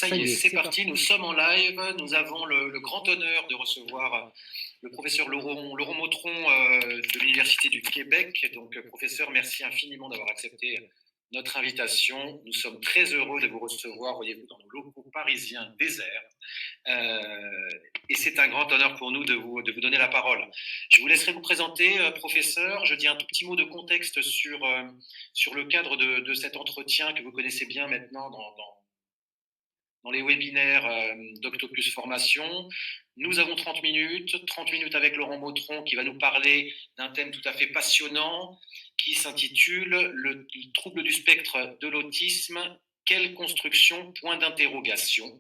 Ça y est, c'est parti, nous sommes en live, nous avons le grand honneur de recevoir le professeur Laurent Motron de l'Université du Québec. Donc professeur, merci infiniment d'avoir accepté notre invitation. Nous sommes très heureux de vous recevoir, voyez-vous, dans nos locaux parisiens déserts. Et c'est un grand honneur pour nous de vous donner la parole. Je vous laisserai vous présenter, professeur. Je dis un tout petit mot de contexte sur le cadre de cet entretien que vous connaissez bien maintenant dans les webinaires d'Octopus Formation. Nous avons 30 minutes avec Laurent Motron qui va nous parler d'un thème tout à fait passionnant qui s'intitule « Le trouble du spectre de l'autisme, quelle construction, point d'interrogation ».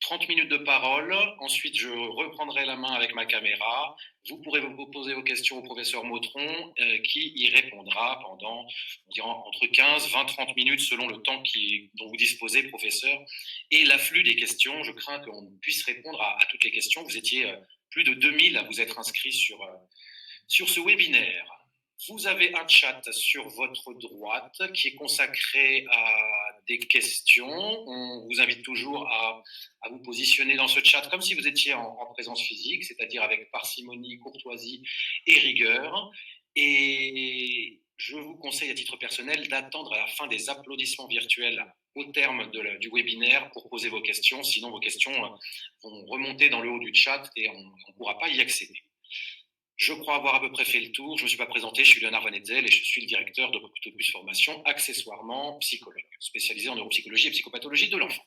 30 minutes de parole, ensuite je reprendrai la main avec ma caméra, vous pourrez vous poser vos questions au professeur Motron qui y répondra pendant, on dira, entre 15, 20, 30 minutes selon le temps dont vous disposez, professeur. Et l'afflux des questions, je crains qu'on puisse répondre à toutes les questions. Vous étiez plus de 2000 à vous être inscrits sur ce webinaire. Vous avez un chat sur votre droite qui est consacré à des questions. On vous invite toujours à vous positionner dans ce chat comme si vous étiez en présence physique, c'est-à-dire avec parcimonie, courtoisie et rigueur. Et je vous conseille à titre personnel d'attendre à la fin des applaudissements virtuels au terme du webinaire pour poser vos questions. Sinon, vos questions vont remonter dans le haut du chat et on ne pourra pas y accéder. Je crois avoir à peu près fait le tour. Je ne me suis pas présenté, je suis Léonard Van Etzel et je suis le directeur de Octopus Formation, accessoirement psychologue, spécialisé en neuropsychologie et psychopathologie de l'enfant.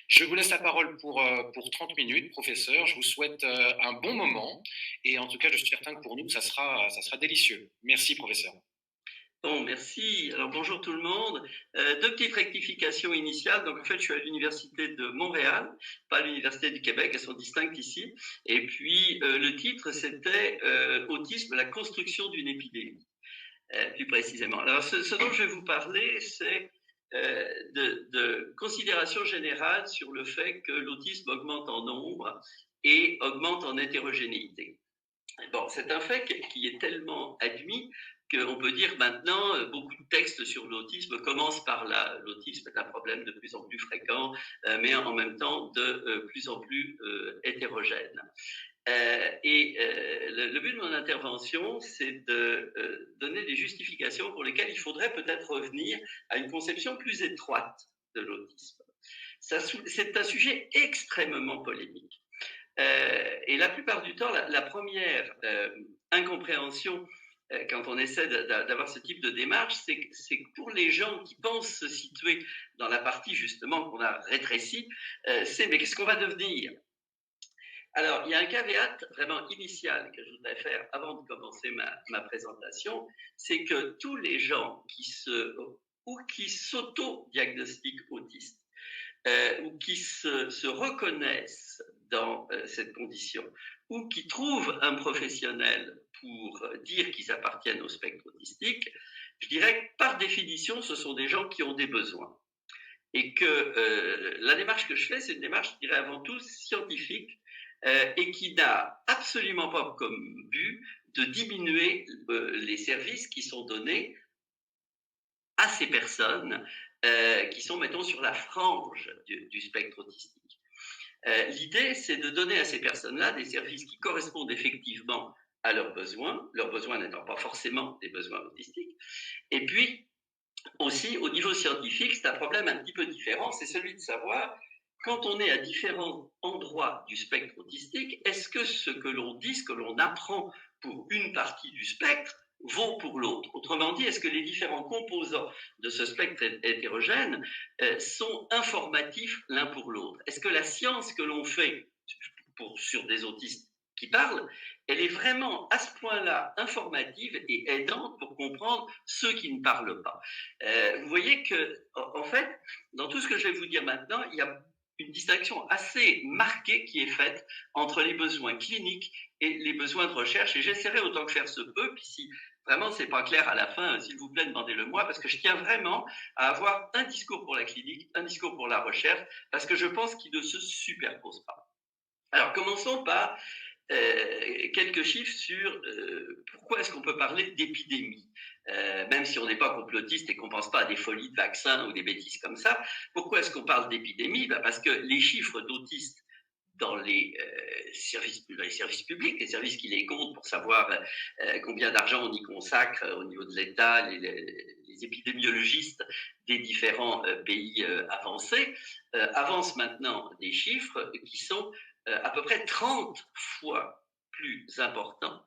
Je vous laisse la parole pour 30 minutes, professeur. Je vous souhaite un bon moment et en tout cas, je suis certain que pour nous, ça sera délicieux. Merci, professeur. Bon, merci. Alors, bonjour tout le monde. Deux petites rectifications initiales. Donc, en fait, je suis à l'Université de Montréal, pas à l'Université du Québec, elles sont distinctes ici. Et puis, le titre, c'était Autisme, la construction d'une épidémie, plus précisément. Alors, ce dont je vais vous parler, c'est de considérations générales sur le fait que l'autisme augmente en nombre et augmente en hétérogénéité. Bon, c'est un fait qui est tellement admis qu'on peut dire maintenant, beaucoup de textes sur l'autisme commencent par là. L'autisme est un problème de plus en plus fréquent, mais en même temps de plus en plus hétérogène. Le but de mon intervention, c'est de donner des justifications pour lesquelles il faudrait peut-être revenir à une conception plus étroite de l'autisme. C'est un sujet extrêmement polémique. Et la plupart du temps, la première incompréhension quand on essaie d'avoir ce type de démarche, c'est que pour les gens qui pensent se situer dans la partie justement qu'on a rétrécie, c'est mais qu'est-ce qu'on va devenir ? Alors, il y a un caveat vraiment initial que je voudrais faire avant de commencer ma présentation, c'est que tous les gens qui s'auto-diagnostiquent autistes, ou qui se reconnaissent dans cette condition, ou qui trouvent un professionnel pour dire qu'ils appartiennent au spectre autistique, je dirais que par définition, ce sont des gens qui ont des besoins. Et que la démarche que je fais, c'est une démarche, je dirais avant tout, scientifique, et qui n'a absolument pas comme but de diminuer les services qui sont donnés à ces personnes qui sont, mettons, sur la frange du spectre autistique. L'idée, c'est de donner à ces personnes-là des services qui correspondent effectivement à leurs besoins n'étant pas forcément des besoins autistiques. Et puis, aussi, au niveau scientifique, c'est un problème un petit peu différent, c'est celui de savoir, quand on est à différents endroits du spectre autistique, est-ce que ce que l'on dit, ce que l'on apprend pour une partie du spectre, vaut pour l'autre. Autrement dit, est-ce que les différents composants de ce spectre hétérogène sont informatifs l'un pour l'autre? Est-ce que la science que l'on fait sur des autistes qui parlent, elle est vraiment à ce point-là informative et aidante pour comprendre ceux qui ne parlent pas? Vous voyez que, en fait, dans tout ce que je vais vous dire maintenant, il y a une distinction assez marquée qui est faite entre les besoins cliniques et les besoins de recherche, et j'essaierai autant que faire se peut, puis si vraiment c'est pas clair à la fin, s'il vous plaît, demandez-le moi, parce que je tiens vraiment à avoir un discours pour la clinique, un discours pour la recherche, parce que je pense qu'ils ne se superposent pas. Alors commençons par quelques chiffres sur pourquoi est-ce qu'on peut parler d'épidémie, même si on n'est pas complotiste et qu'on ne pense pas à des folies de vaccins ou des bêtises comme ça. Pourquoi est-ce qu'on parle d'épidémie? Parce que les chiffres d'autistes dans les services publics, les services qui les comptent pour savoir combien d'argent on y consacre au niveau de l'État, les épidémiologistes des différents pays avancés, avancent maintenant des chiffres qui sont à peu près 30 fois plus importants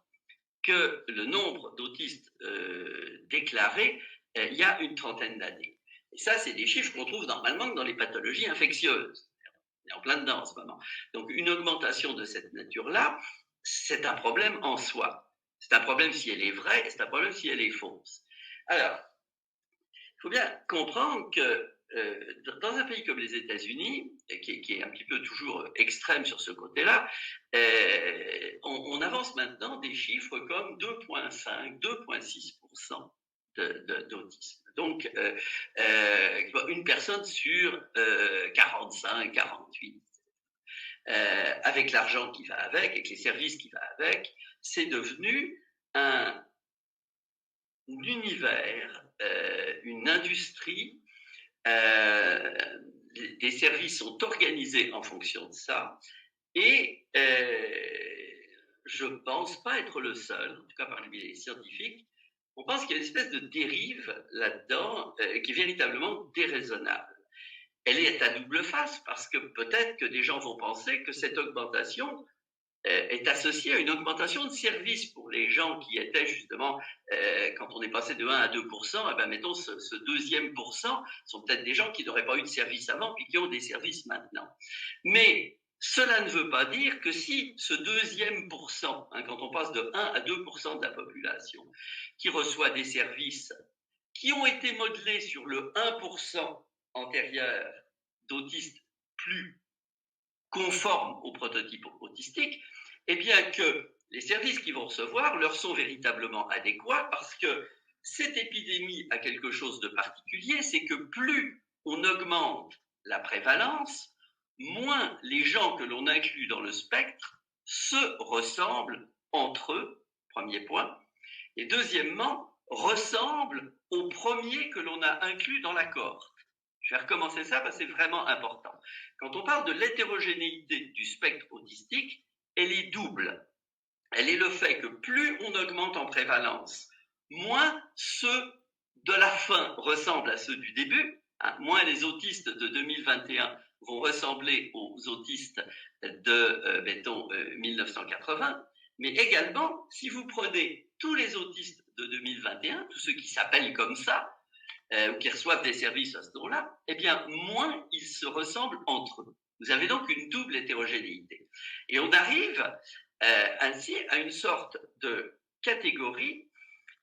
que le nombre d'autistes déclarés il y a une trentaine d'années. Et ça, c'est des chiffres qu'on trouve normalement dans les pathologies infectieuses. On est en plein dedans en ce moment. Donc, une augmentation de cette nature-là, c'est un problème en soi. C'est un problème si elle est vraie, c'est un problème si elle est fausse. Alors, il faut bien comprendre que dans un pays comme les États-Unis, qui est un petit peu toujours extrême sur ce côté-là, on avance maintenant des chiffres comme 2,5, 2,6% d'autisme. Donc, une personne sur 45, 48. Avec l'argent qui va avec les services qui va avec, c'est devenu un univers, une industrie. Des services sont organisés en fonction de ça. Et je ne pense pas être le seul, en tout cas parmi les scientifiques, on pense qu'il y a une espèce de dérive là-dedans qui est véritablement déraisonnable. Elle est à double face parce que peut-être que des gens vont penser que cette augmentation est associée à une augmentation de services pour les gens qui étaient justement, quand on est passé de 1 à 2%, eh ben, mettons ce deuxième pourcent sont peut-être des gens qui n'auraient pas eu de service avant puis qui ont des services maintenant. Mais cela ne veut pas dire que si ce deuxième pourcent, quand on passe de 1 à 2% de la population qui reçoit des services qui ont été modelés sur le 1% antérieur d'autistes plus conformes au prototype autistique, eh bien que les services qu'ils vont recevoir leur sont véritablement adéquats parce que cette épidémie a quelque chose de particulier, c'est que plus on augmente la prévalence, moins les gens que l'on inclut dans le spectre se ressemblent entre eux, premier point, et deuxièmement, ressemblent aux premiers que l'on a inclus dans la cohorte. Je vais recommencer ça parce que c'est vraiment important. Quand on parle de l'hétérogénéité du spectre autistique, elle est double. Elle est le fait que plus on augmente en prévalence, moins ceux de la fin ressemblent à ceux du début, moins les autistes de 2021 vont ressembler aux autistes de, mettons, 1980, mais également, si vous prenez tous les autistes de 2021, tous ceux qui s'appellent comme ça, ou qui reçoivent des services à ce nom-là, eh bien, moins ils se ressemblent entre eux. Vous avez donc une double hétérogénéité. Et on arrive ainsi à une sorte de catégorie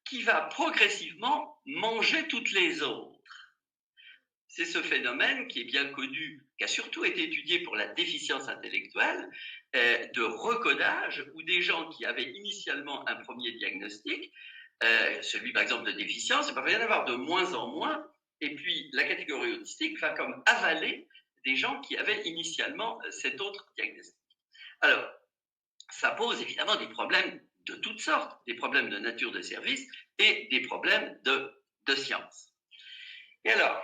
qui va progressivement manger toutes les autres. C'est ce phénomène qui est bien connu, qui a surtout été étudié pour la déficience intellectuelle, de recodage, où des gens qui avaient initialement un premier diagnostic, celui par exemple de déficience, il va y en avoir de moins en moins, et puis la catégorie autistique va comme avaler des gens qui avaient initialement cet autre diagnostic. Alors, ça pose évidemment des problèmes de toutes sortes, des problèmes de nature de service et des problèmes de science. Et alors,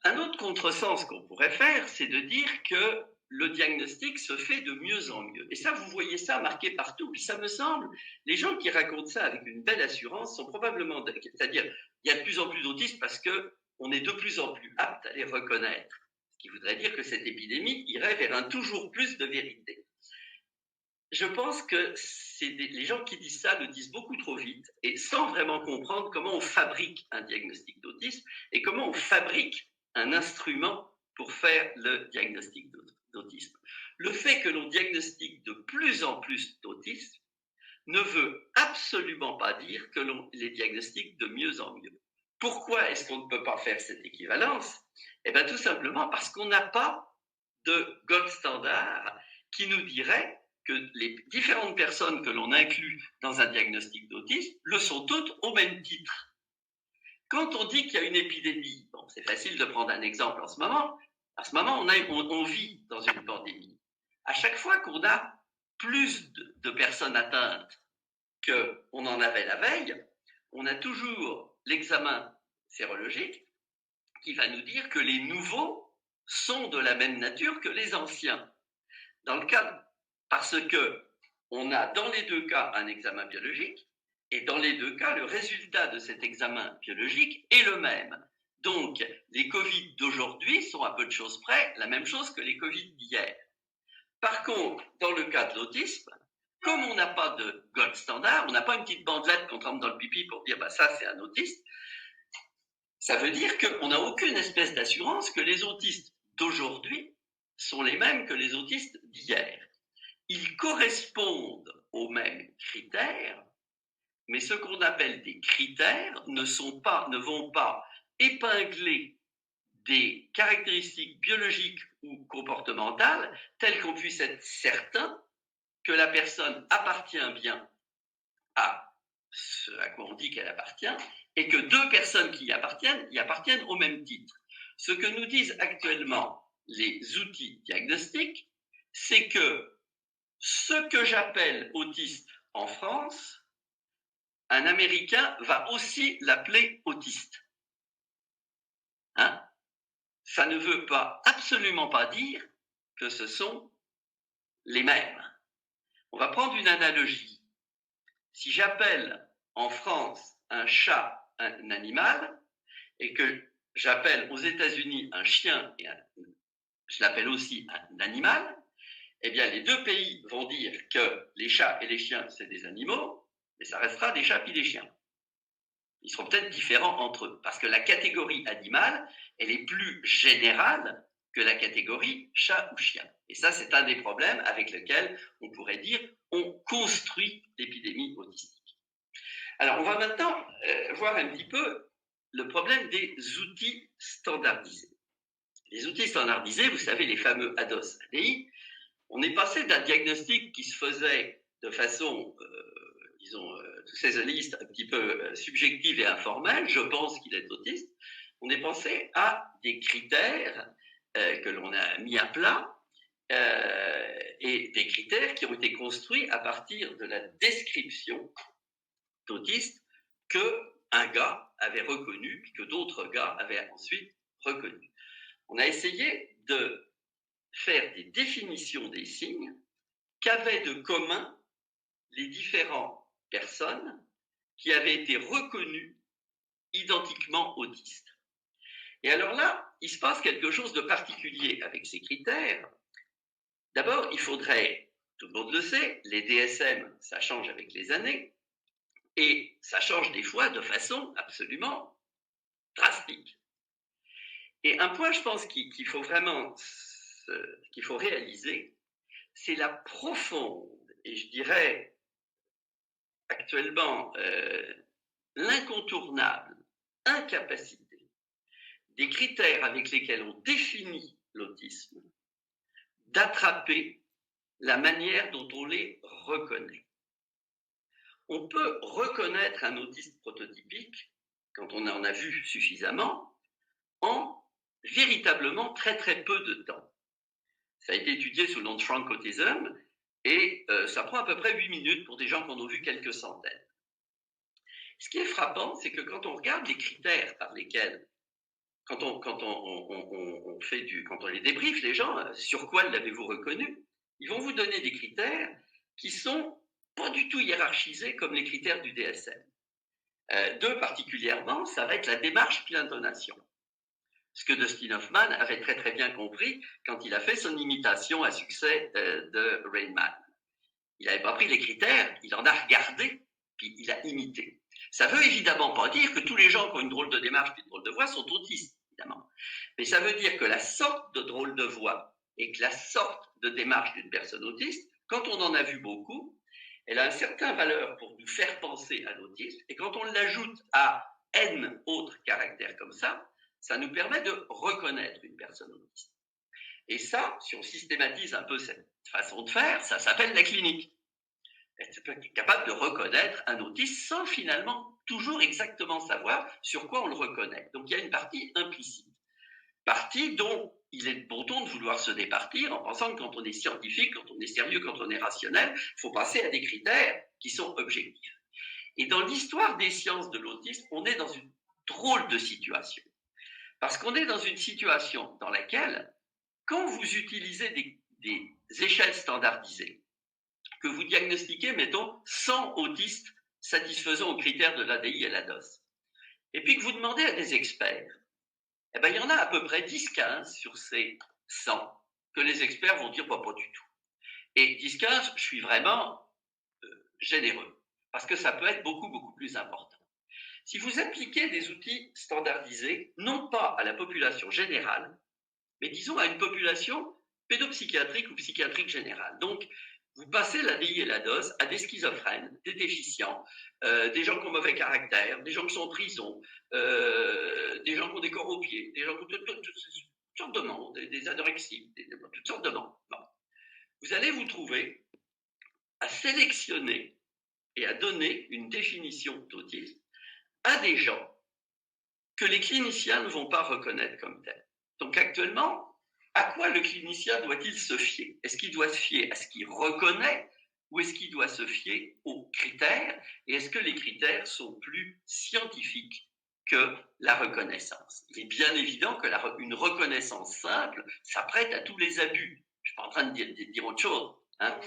un autre contresens qu'on pourrait faire, c'est de dire que le diagnostic se fait de mieux en mieux. Et ça, vous voyez ça marqué partout. Puis ça me semble, les gens qui racontent ça avec une belle assurance sont probablement, c'est-à-dire, il y a de plus en plus d'autistes parce qu'on est de plus en plus apte à les reconnaître. Ce qui voudrait dire que cette épidémie irait vers un toujours plus de vérité. Je pense que les gens qui disent ça le disent beaucoup trop vite et sans vraiment comprendre comment on fabrique un diagnostic d'autisme et comment on fabrique un instrument pour faire le diagnostic d'autisme. Le fait que l'on diagnostique de plus en plus d'autisme ne veut absolument pas dire que l'on les diagnostique de mieux en mieux. Pourquoi est-ce qu'on ne peut pas faire cette équivalence? Eh bien, tout simplement parce qu'on n'a pas de gold standard qui nous dirait que les différentes personnes que l'on inclut dans un diagnostic d'autisme le sont toutes au même titre. Quand on dit qu'il y a une épidémie, bon, c'est facile de prendre un exemple en ce moment. En ce moment, on vit dans une pandémie. À chaque fois qu'on a plus de personnes atteintes qu'on en avait la veille, on a toujours l'examen sérologique qui va nous dire que les nouveaux sont de la même nature que les anciens. Dans le cas, parce que on a dans les deux cas un examen biologique, et dans les deux cas, le résultat de cet examen biologique est le même. Donc, les Covid d'aujourd'hui sont à peu de choses près la même chose que les Covid d'hier. Par contre, dans le cas de l'autisme, comme on n'a pas de gold standard, on n'a pas une petite bandelette qu'on trempe dans le pipi pour dire bah, ça c'est un autiste, ça veut dire qu'on n'a aucune espèce d'assurance que les autistes d'aujourd'hui sont les mêmes que les autistes d'hier. Ils correspondent aux mêmes critères, mais ce qu'on appelle des critères ne vont pas épingler des caractéristiques biologiques ou comportementales telles qu'on puisse être certain que la personne appartient bien à ce à quoi on dit qu'elle appartient et que deux personnes qui y appartiennent au même titre. Ce que nous disent actuellement les outils diagnostiques, c'est que ce que j'appelle autiste en France, un Américain va aussi l'appeler autiste. Hein? Ça ne veut pas, absolument pas dire que ce sont les mêmes. On va prendre une analogie. Si j'appelle en France un chat un animal et que j'appelle aux États-Unis un chien et je l'appelle aussi un animal, eh bien les deux pays vont dire que les chats et les chiens c'est des animaux, mais ça restera des chats et des chiens. Ils seront peut-être différents entre eux parce que la catégorie animal, elle est plus générale que la catégorie chat ou chien. Et ça, c'est un des problèmes avec lesquels on pourrait dire on construit l'épidémie autistique. Alors, on va maintenant voir un petit peu le problème des outils standardisés. Les outils standardisés, vous savez, les fameux ADOS, ADI, on est passé d'un diagnostic qui se faisait de façon, disons, tout saisonniste, un petit peu subjective et informelle, je pense qu'il est autiste, on est passé à des critères que l'on a mis à plat et des critères qui ont été construits à partir de la description d'autiste qu'un gars avait reconnu, puis que d'autres gars avaient ensuite reconnu. On a essayé de faire des définitions des signes qu'avaient de commun les différentes personnes qui avaient été reconnues identiquement autistes. Et alors là, il se passe quelque chose de particulier avec ces critères. D'abord, il faudrait, tout le monde le sait, les DSM, ça change avec les années, et ça change des fois de façon absolument drastique. Et un point, je pense, qu'il faut vraiment, qu'il faut réaliser, c'est la profonde, et je dirais actuellement l'incontournable incapacité des critères avec lesquels on définit l'autisme d'attraper la manière dont on les reconnaît. On peut reconnaître un autiste prototypique, quand on en a vu suffisamment, en véritablement très très peu de temps. Ça a été étudié sous le nom de Frank Autism et ça prend à peu près 8 minutes pour des gens qu'on a vu quelques centaines. Ce qui est frappant, c'est que quand on regarde les critères par lesquels, quand on les débriefe, les gens, sur quoi l'avez-vous reconnu, ils vont vous donner des critères qui sont pas du tout hiérarchisés comme les critères du DSM. Deux particulièrement, ça va être la démarche puis l'intonation. Ce que Dustin Hoffman avait très très bien compris quand il a fait son imitation à succès de Rain Man. Il n'avait pas pris les critères, il en a regardé, puis il a imité. Ça veut évidemment pas dire que tous les gens qui ont une drôle de démarche puis une drôle de voix sont autistes, évidemment. Mais ça veut dire que la sorte de drôle de voix et que la sorte de démarche d'une personne autiste, quand on en a vu beaucoup, elle a une certaine valeur pour nous faire penser à l'autisme. Et quand on l'ajoute à N autres caractères comme ça nous permet de reconnaître une personne autiste. Et ça, si on systématise un peu cette façon de faire, ça s'appelle la clinique. Être capable de reconnaître un autiste sans finalement toujours exactement savoir sur quoi on le reconnaît. Donc il y a une partie implicite. partie dont il est bon ton de vouloir se départir en pensant que quand on est scientifique, quand on est sérieux, quand on est rationnel, il faut passer à des critères qui sont objectifs. Et dans l'histoire des sciences de l'autisme, on est dans une drôle de situation. Parce qu'on est dans une situation dans laquelle, quand vous utilisez des échelles standardisées, que vous diagnostiquez, mettons, 100 autistes satisfaisant aux critères de l'ADI et la DOS, et puis que vous demandez à des experts, eh ben, il y en a à peu près 10-15 sur ces 100 que les experts vont dire bah, pas du tout. Et 10-15, je suis vraiment généreux, parce que ça peut être beaucoup, beaucoup plus important. Si vous appliquez des outils standardisés, non pas à la population générale, mais disons à une population pédopsychiatrique ou psychiatrique générale. Donc, vous passez l'ADI et la DOS à des schizophrènes, des déficients, des gens qui ont mauvais caractère, des gens qui sont en prison, des gens qui ont des corps aux pieds, des gens qui ont toutes sortes de monde, des anorexiques, toutes sortes de monde. Bon. Vous allez vous trouver à sélectionner et à donner une définition d'autisme à des gens que les cliniciens ne vont pas reconnaître comme tels. Donc actuellement, à quoi le clinicien doit-il se fier? Est-ce qu'il doit se fier à ce qu'il reconnaît ou est-ce qu'il doit se fier aux critères? Et est-ce que les critères sont plus scientifiques que la reconnaissance? Il est bien évident que une reconnaissance simple s'apprête à tous les abus. Je ne suis pas en train de dire autre chose. Hein.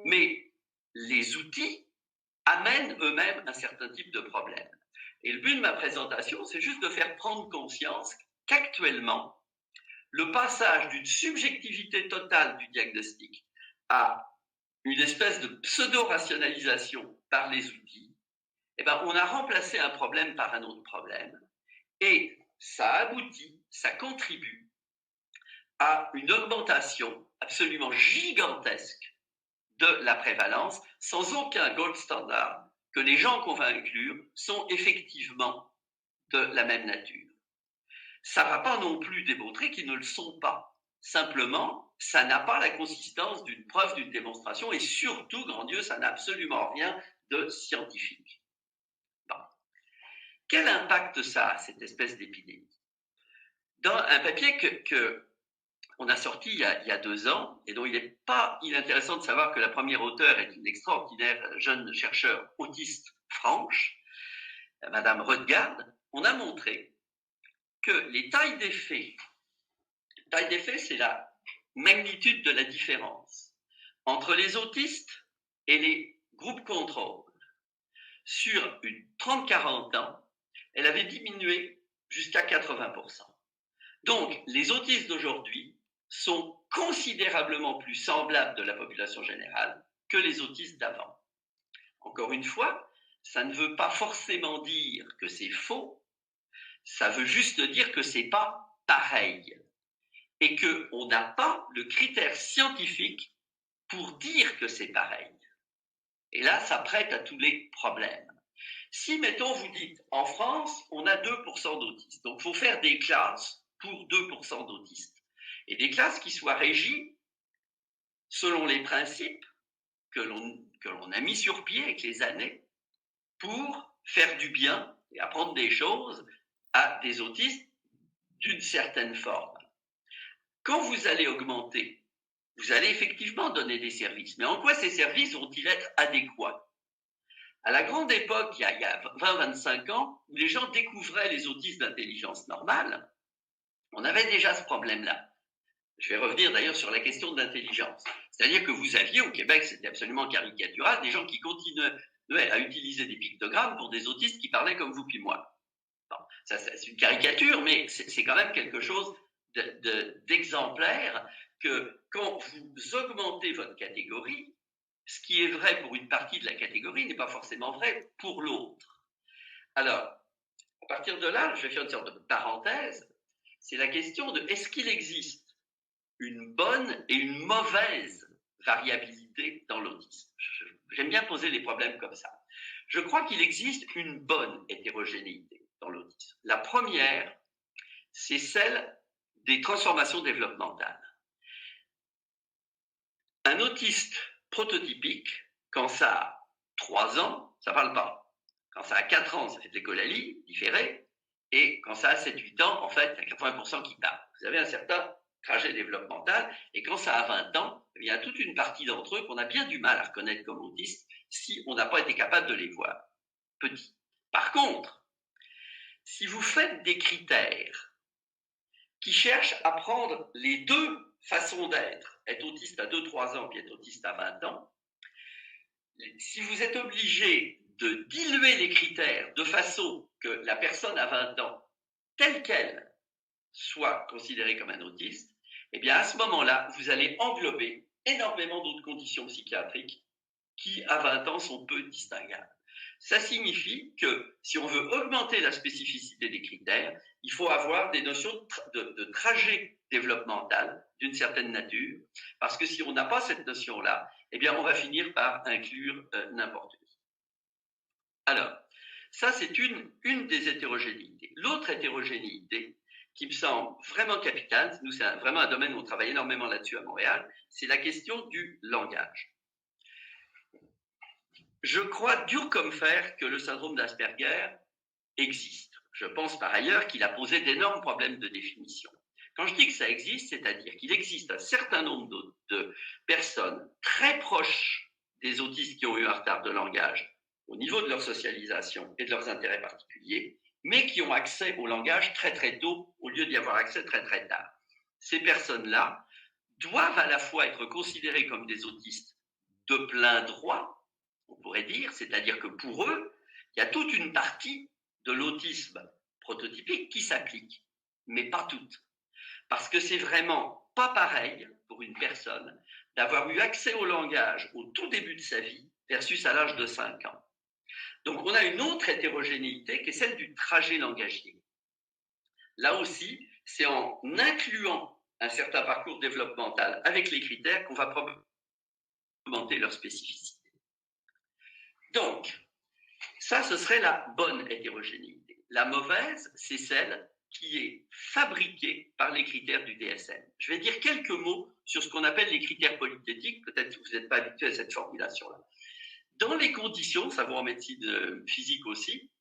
Mais les outils amènent eux-mêmes un certain type de problème. Et le but de ma présentation, c'est juste de faire prendre conscience qu'actuellement, le passage d'une subjectivité totale du diagnostic à une espèce de pseudo-rationalisation par les outils, eh ben, on a remplacé un problème par un autre problème. Et ça aboutit, ça contribue à une augmentation absolument gigantesque de la prévalence, sans aucun gold standard, que les gens qu'on va inclure sont effectivement de la même nature. Ça ne va pas non plus démontrer qu'ils ne le sont pas. Simplement, ça n'a pas la consistance d'une preuve, d'une démonstration, et surtout, grand Dieu, ça n'a absolument rien de scientifique. Bon. Quel impact ça a, cette espèce d'épidémie? Dans un papier que on a sorti il y a 2 ans, et dont il est intéressant de savoir que la première auteure est une extraordinaire jeune chercheure autiste franche, Madame Rutgard, on a montré que les tailles d'effet, c'est la magnitude de la différence entre les autistes et les groupes contrôle. Sur une 30-40 ans, elle avait diminué jusqu'à 80%. Donc, les autistes d'aujourd'hui sont considérablement plus semblables de la population générale que les autistes d'avant. Encore une fois, ça ne veut pas forcément dire que c'est faux, ça veut juste dire que c'est pas pareil et qu'on n'a pas le critère scientifique pour dire que c'est pareil. Et là, ça prête à tous les problèmes. Si, mettons, vous dites, en France, on a 2% d'autistes, donc il faut faire des classes pour 2% d'autistes. Et des classes qui soient régies selon les principes que l'on a mis sur pied avec les années pour faire du bien et apprendre des choses à des autistes d'une certaine forme. Quand vous allez augmenter, vous allez effectivement donner des services. Mais en quoi ces services vont-ils être adéquats? À la grande époque, il y a 20-25 ans, où les gens découvraient les autistes d'intelligence normale, on avait déjà ce problème-là. Je vais revenir d'ailleurs sur la question de l'intelligence. C'est-à-dire que vous aviez au Québec, c'était absolument caricatural, des gens qui continuaient à utiliser des pictogrammes pour des autistes qui parlaient comme vous puis moi. Bon, ça, c'est une caricature, mais c'est quand même quelque chose d'exemplaire que quand vous augmentez votre catégorie, ce qui est vrai pour une partie de la catégorie n'est pas forcément vrai pour l'autre. Alors, à partir de là, je vais faire une sorte de parenthèse, c'est la question de est-ce qu'il existe une bonne et une mauvaise variabilité dans l'autisme? J'aime bien poser les problèmes comme ça. Je crois qu'il existe une bonne hétérogénéité dans l'autisme. La première, c'est celle des transformations développementales. Un autiste prototypique, quand ça a 3 ans, ça ne parle pas. Quand ça a 4 ans, ça fait de l'écholalie, différé. Et quand ça a 7-8 ans, en fait, il y a 80% qui partent. Vous avez un certain trajet développemental, et quand ça a 20 ans, il y a toute une partie d'entre eux qu'on a bien du mal à reconnaître comme autistes si on n'a pas été capable de les voir petits. Par contre, si vous faites des critères qui cherchent à prendre les deux façons d'être, être autiste à 2-3 ans puis être autiste à 20 ans, si vous êtes obligé de diluer les critères de façon que la personne à 20 ans, telle qu'elle, soit considérée comme un autiste, eh bien à ce moment-là, vous allez englober énormément d'autres conditions psychiatriques qui, à 20 ans, sont peu distinguables. Ça signifie que si on veut augmenter la spécificité des critères, il faut avoir des notions de trajet développemental d'une certaine nature, parce que si on n'a pas cette notion-là, eh bien, on va finir par inclure n'importe où. Alors, ça, c'est une des hétérogénéités. L'autre hétérogénéité, qui me semble vraiment capitale, nous, c'est vraiment un domaine où on travaille énormément là-dessus à Montréal, c'est la question du langage. Je crois dur comme fer que le syndrome d'Asperger existe. Je pense par ailleurs qu'il a posé d'énormes problèmes de définition. Quand je dis que ça existe, c'est-à-dire qu'il existe un certain nombre de personnes très proches des autistes qui ont eu un retard de langage au niveau de leur socialisation et de leurs intérêts particuliers, mais qui ont accès au langage très très tôt au lieu d'y avoir accès très très tard. Ces personnes-là doivent à la fois être considérées comme des autistes de plein droit, on pourrait dire, c'est-à-dire que pour eux, il y a toute une partie de l'autisme prototypique qui s'applique, mais pas toute. Parce que c'est vraiment pas pareil pour une personne d'avoir eu accès au langage au tout début de sa vie versus à l'âge de 5 ans. Donc on a une autre hétérogénéité qui est celle du trajet langagier. Là aussi, c'est en incluant un certain parcours développemental avec les critères qu'on va augmenter leur spécificité. Donc, ça, ce serait la bonne hétérogénéité. La mauvaise, c'est celle qui est fabriquée par les critères du DSM. Je vais dire quelques mots sur ce qu'on appelle les critères polythétiques. Peut-être que vous n'êtes pas habitué à cette formulation-là. Dans les conditions, ça vaut en médecine physique aussi,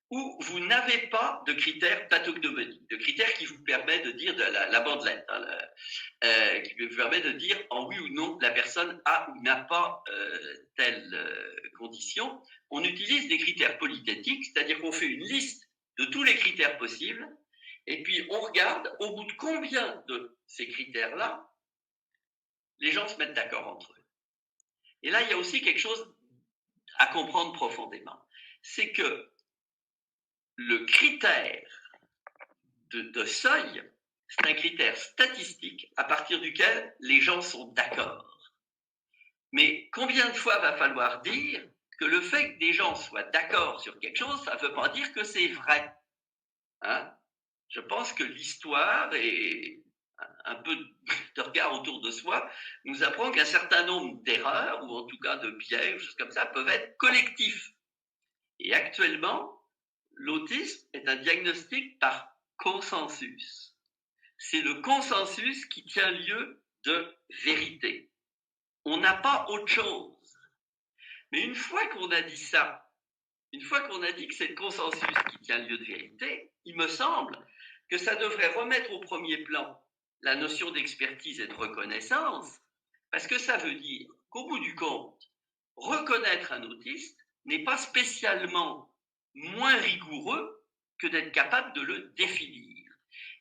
où vous n'avez pas de critères pathognomoniques, de critères qui vous permettent de dire de la bandelette, qui vous permet de dire en oui ou non la personne a ou n'a pas telle condition. On utilise des critères polythétiques, c'est-à-dire qu'on fait une liste de tous les critères possibles, et puis on regarde au bout de combien de ces critères-là les gens se mettent d'accord entre eux. Et là, il y a aussi quelque chose à comprendre profondément. C'est que le critère de seuil, c'est un critère statistique à partir duquel les gens sont d'accord. Mais combien de fois va falloir dire que le fait que des gens soient d'accord sur quelque chose, ça ne veut pas dire que c'est vrai. Hein? Je pense que l'histoire et un peu de regard autour de soi nous apprend qu'un certain nombre d'erreurs, ou en tout cas de biais, choses comme ça, peuvent être collectifs. Et actuellement, l'autisme est un diagnostic par consensus. C'est le consensus qui tient lieu de vérité. On n'a pas autre chose. Mais une fois qu'on a dit ça, une fois qu'on a dit que c'est le consensus qui tient lieu de vérité, il me semble que ça devrait remettre au premier plan la notion d'expertise et de reconnaissance, parce que ça veut dire qu'au bout du compte, reconnaître un autiste n'est pas spécialement moins rigoureux que d'être capable de le définir.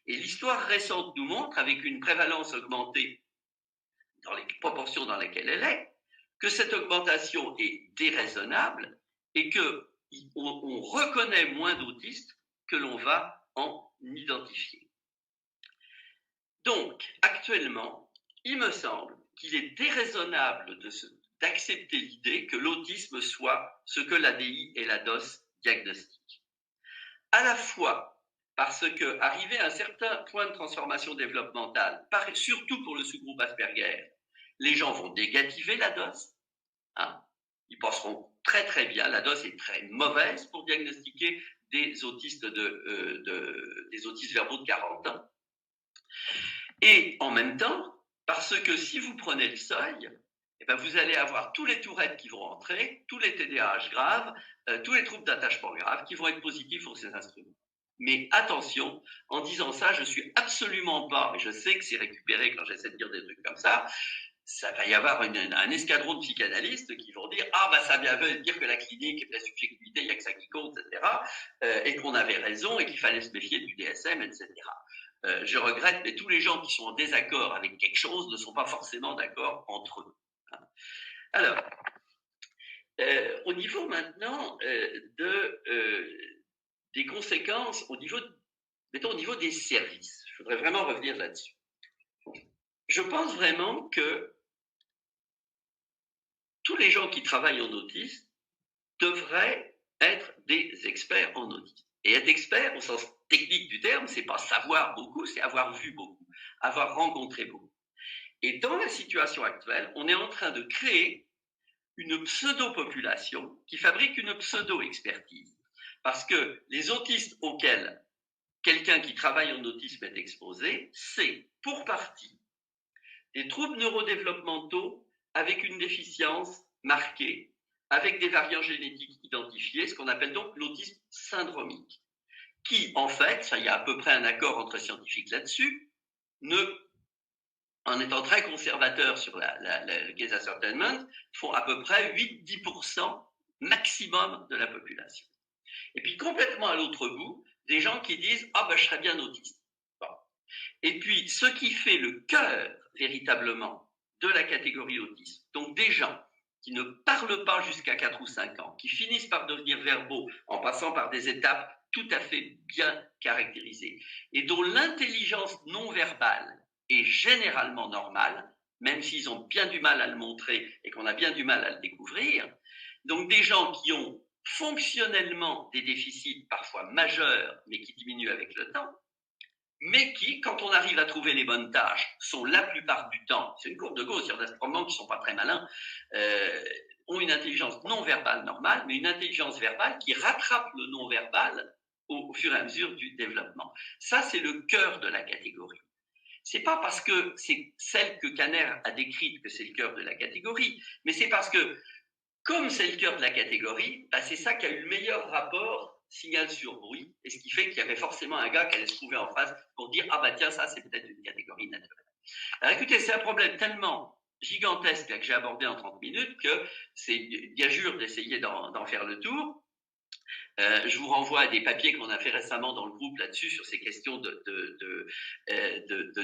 Et l'histoire récente nous montre, avec une prévalence augmentée dans les proportions dans lesquelles elle est, que cette augmentation est déraisonnable et qu'on reconnaît moins d'autistes que l'on va en identifier. Donc, actuellement, il me semble qu'il est déraisonnable d'accepter l'idée que l'autisme soit ce que l'ADI et la DOS diagnostiquent. À la fois parce que, arrivé à un certain point de transformation développementale, surtout pour le sous-groupe Asperger, les gens vont négativer la DOS. Hein, ils passeront très très bien. La DOS est très mauvaise pour diagnostiquer des autistes des autistes verbaux de 40 ans. Et en même temps, parce que si vous prenez le seuil, eh ben vous allez avoir tous les tourettes qui vont entrer, tous les TDAH graves, tous les troubles d'attachement graves qui vont être positifs pour ces instruments. Mais attention, en disant ça, je suis absolument pas, et je sais que c'est récupéré quand j'essaie de dire des trucs comme ça va y avoir un escadron de psychanalystes qui vont dire ah bah ça veut dire que la clinique et la subjectivité, il n'y a que ça qui compte, etc. Et qu'on avait raison et qu'il fallait se méfier du DSM, etc. Je regrette, mais tous les gens qui sont en désaccord avec quelque chose ne sont pas forcément d'accord entre eux. Alors, au niveau maintenant des conséquences, mettons au niveau des services, je voudrais vraiment revenir là-dessus. Je pense vraiment que tous les gens qui travaillent en autisme devraient être des experts en autisme. Et être expert, au sens technique du terme, c'est pas savoir beaucoup, c'est avoir vu beaucoup, avoir rencontré beaucoup. Et dans la situation actuelle, on est en train de créer une pseudo-population qui fabrique une pseudo-expertise. Parce que les autistes auxquels quelqu'un qui travaille en autisme est exposé, c'est pour partie des troubles neurodéveloppementaux avec une déficience marquée, avec des variants génétiques identifiés, ce qu'on appelle donc l'autisme syndromique, qui, en fait, il y a à peu près un accord entre scientifiques là-dessus, en étant très conservateur sur le case ascertainment, font à peu près 8-10% maximum de la population. Et puis, complètement à l'autre bout, des gens qui disent « Ah, ben, je serais bien autiste. » Bon. Et puis, ce qui fait le cœur, véritablement, de la catégorie autisme, donc des gens qui ne parlent pas jusqu'à 4 ou 5 ans, qui finissent par devenir verbaux en passant par des étapes tout à fait bien caractérisées, et dont l'intelligence non verbale est généralement normale, même s'ils ont bien du mal à le montrer et qu'on a bien du mal à le découvrir. Donc des gens qui ont fonctionnellement des déficits parfois majeurs, mais qui diminuent avec le temps, mais qui, quand on arrive à trouver les bonnes tâches, sont la plupart du temps, c'est une courbe de Gauss, il y en a probablement qui ne sont pas très malins, ont une intelligence non verbale normale, mais une intelligence verbale qui rattrape le non verbal au fur et à mesure du développement. Ça, c'est le cœur de la catégorie. C'est pas parce que c'est celle que Kanner a décrite que c'est le cœur de la catégorie, mais c'est parce que, comme c'est le cœur de la catégorie, bah c'est ça qui a eu le meilleur rapport signal sur bruit, et ce qui fait qu'il y avait forcément un gars qui allait se trouver en face pour dire « Ah bah tiens, ça c'est peut-être une catégorie naturelle ». Alors écoutez, c'est un problème tellement gigantesque là, que j'ai abordé en 30 minutes que c'est gageure d'essayer d'en faire le tour. Je vous renvoie à des papiers qu'on a fait récemment dans le groupe là-dessus sur ces questions de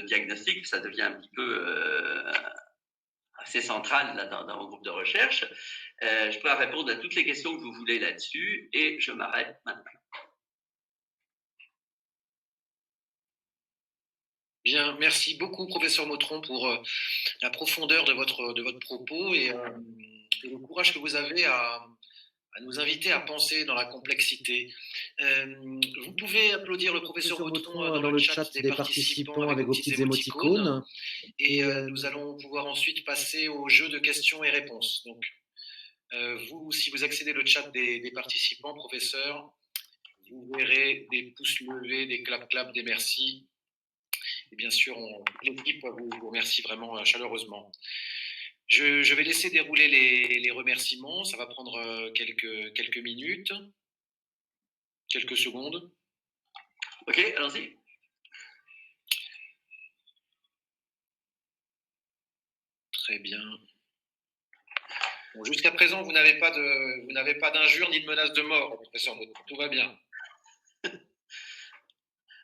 diagnostic. Ça devient un petit peu assez central là, dans mon groupe de recherche. Je peux répondre à toutes les questions que vous voulez là-dessus et je m'arrête maintenant. Bien, merci beaucoup, professeur Motron, pour la profondeur de votre propos et le courage que vous avez à nous inviter à penser dans la complexité. Vous pouvez applaudir le professeur Motron dans le chat des participants avec vos petites émoticônes. Et nous allons pouvoir ensuite passer au jeu de questions et réponses. Donc, vous, si vous accédez au chat des participants, professeur, vous verrez des pouces levés, des clap-clap, des merci. Et bien sûr, l'équipe vous remercie vraiment chaleureusement. Je vais laisser dérouler les remerciements. Ça va prendre quelques minutes, quelques secondes. Ok, allons-y. Très bien. Bon, jusqu'à présent, vous n'avez pas d'injure ni de menace de mort, professeur Motron. Tout va bien.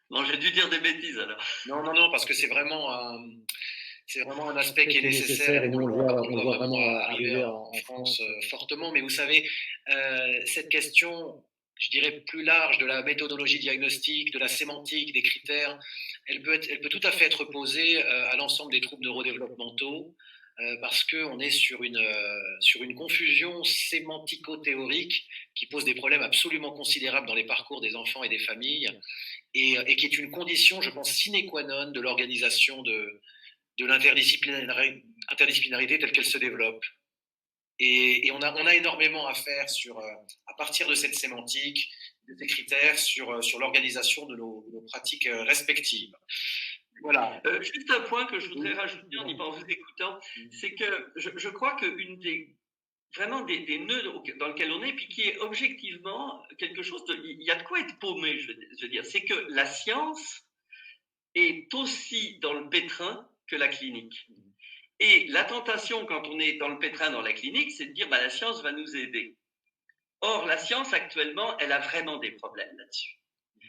Non, j'ai dû dire des bêtises alors. Non, parce que c'est vraiment un aspect qui est nécessaire et nous on le voit vraiment arriver en France fortement. Mais vous savez, cette question, je dirais plus large, de la méthodologie diagnostique, de la sémantique, des critères, elle peut tout à fait être posée à l'ensemble des troubles neurodéveloppementaux. Parce qu'on est sur une confusion sémantico-théorique qui pose des problèmes absolument considérables dans les parcours des enfants et des familles et qui est une condition, je pense, sine qua non de l'organisation de l'interdisciplinarité telle qu'elle se développe. Et on a énormément à faire à partir de cette sémantique, de ces critères, sur l'organisation de nos pratiques respectives. Voilà. Juste un point que je voudrais rajouter en vous écoutant, c'est que je crois qu'une des vraiment des nœuds dans lesquels on est, puis qui est objectivement quelque chose de... Il y a de quoi être paumé, je veux dire. C'est que la science est aussi dans le pétrin que la clinique. Et la tentation, quand on est dans le pétrin dans la clinique, c'est de dire la science va nous aider. Or, la science, actuellement, elle a vraiment des problèmes là-dessus.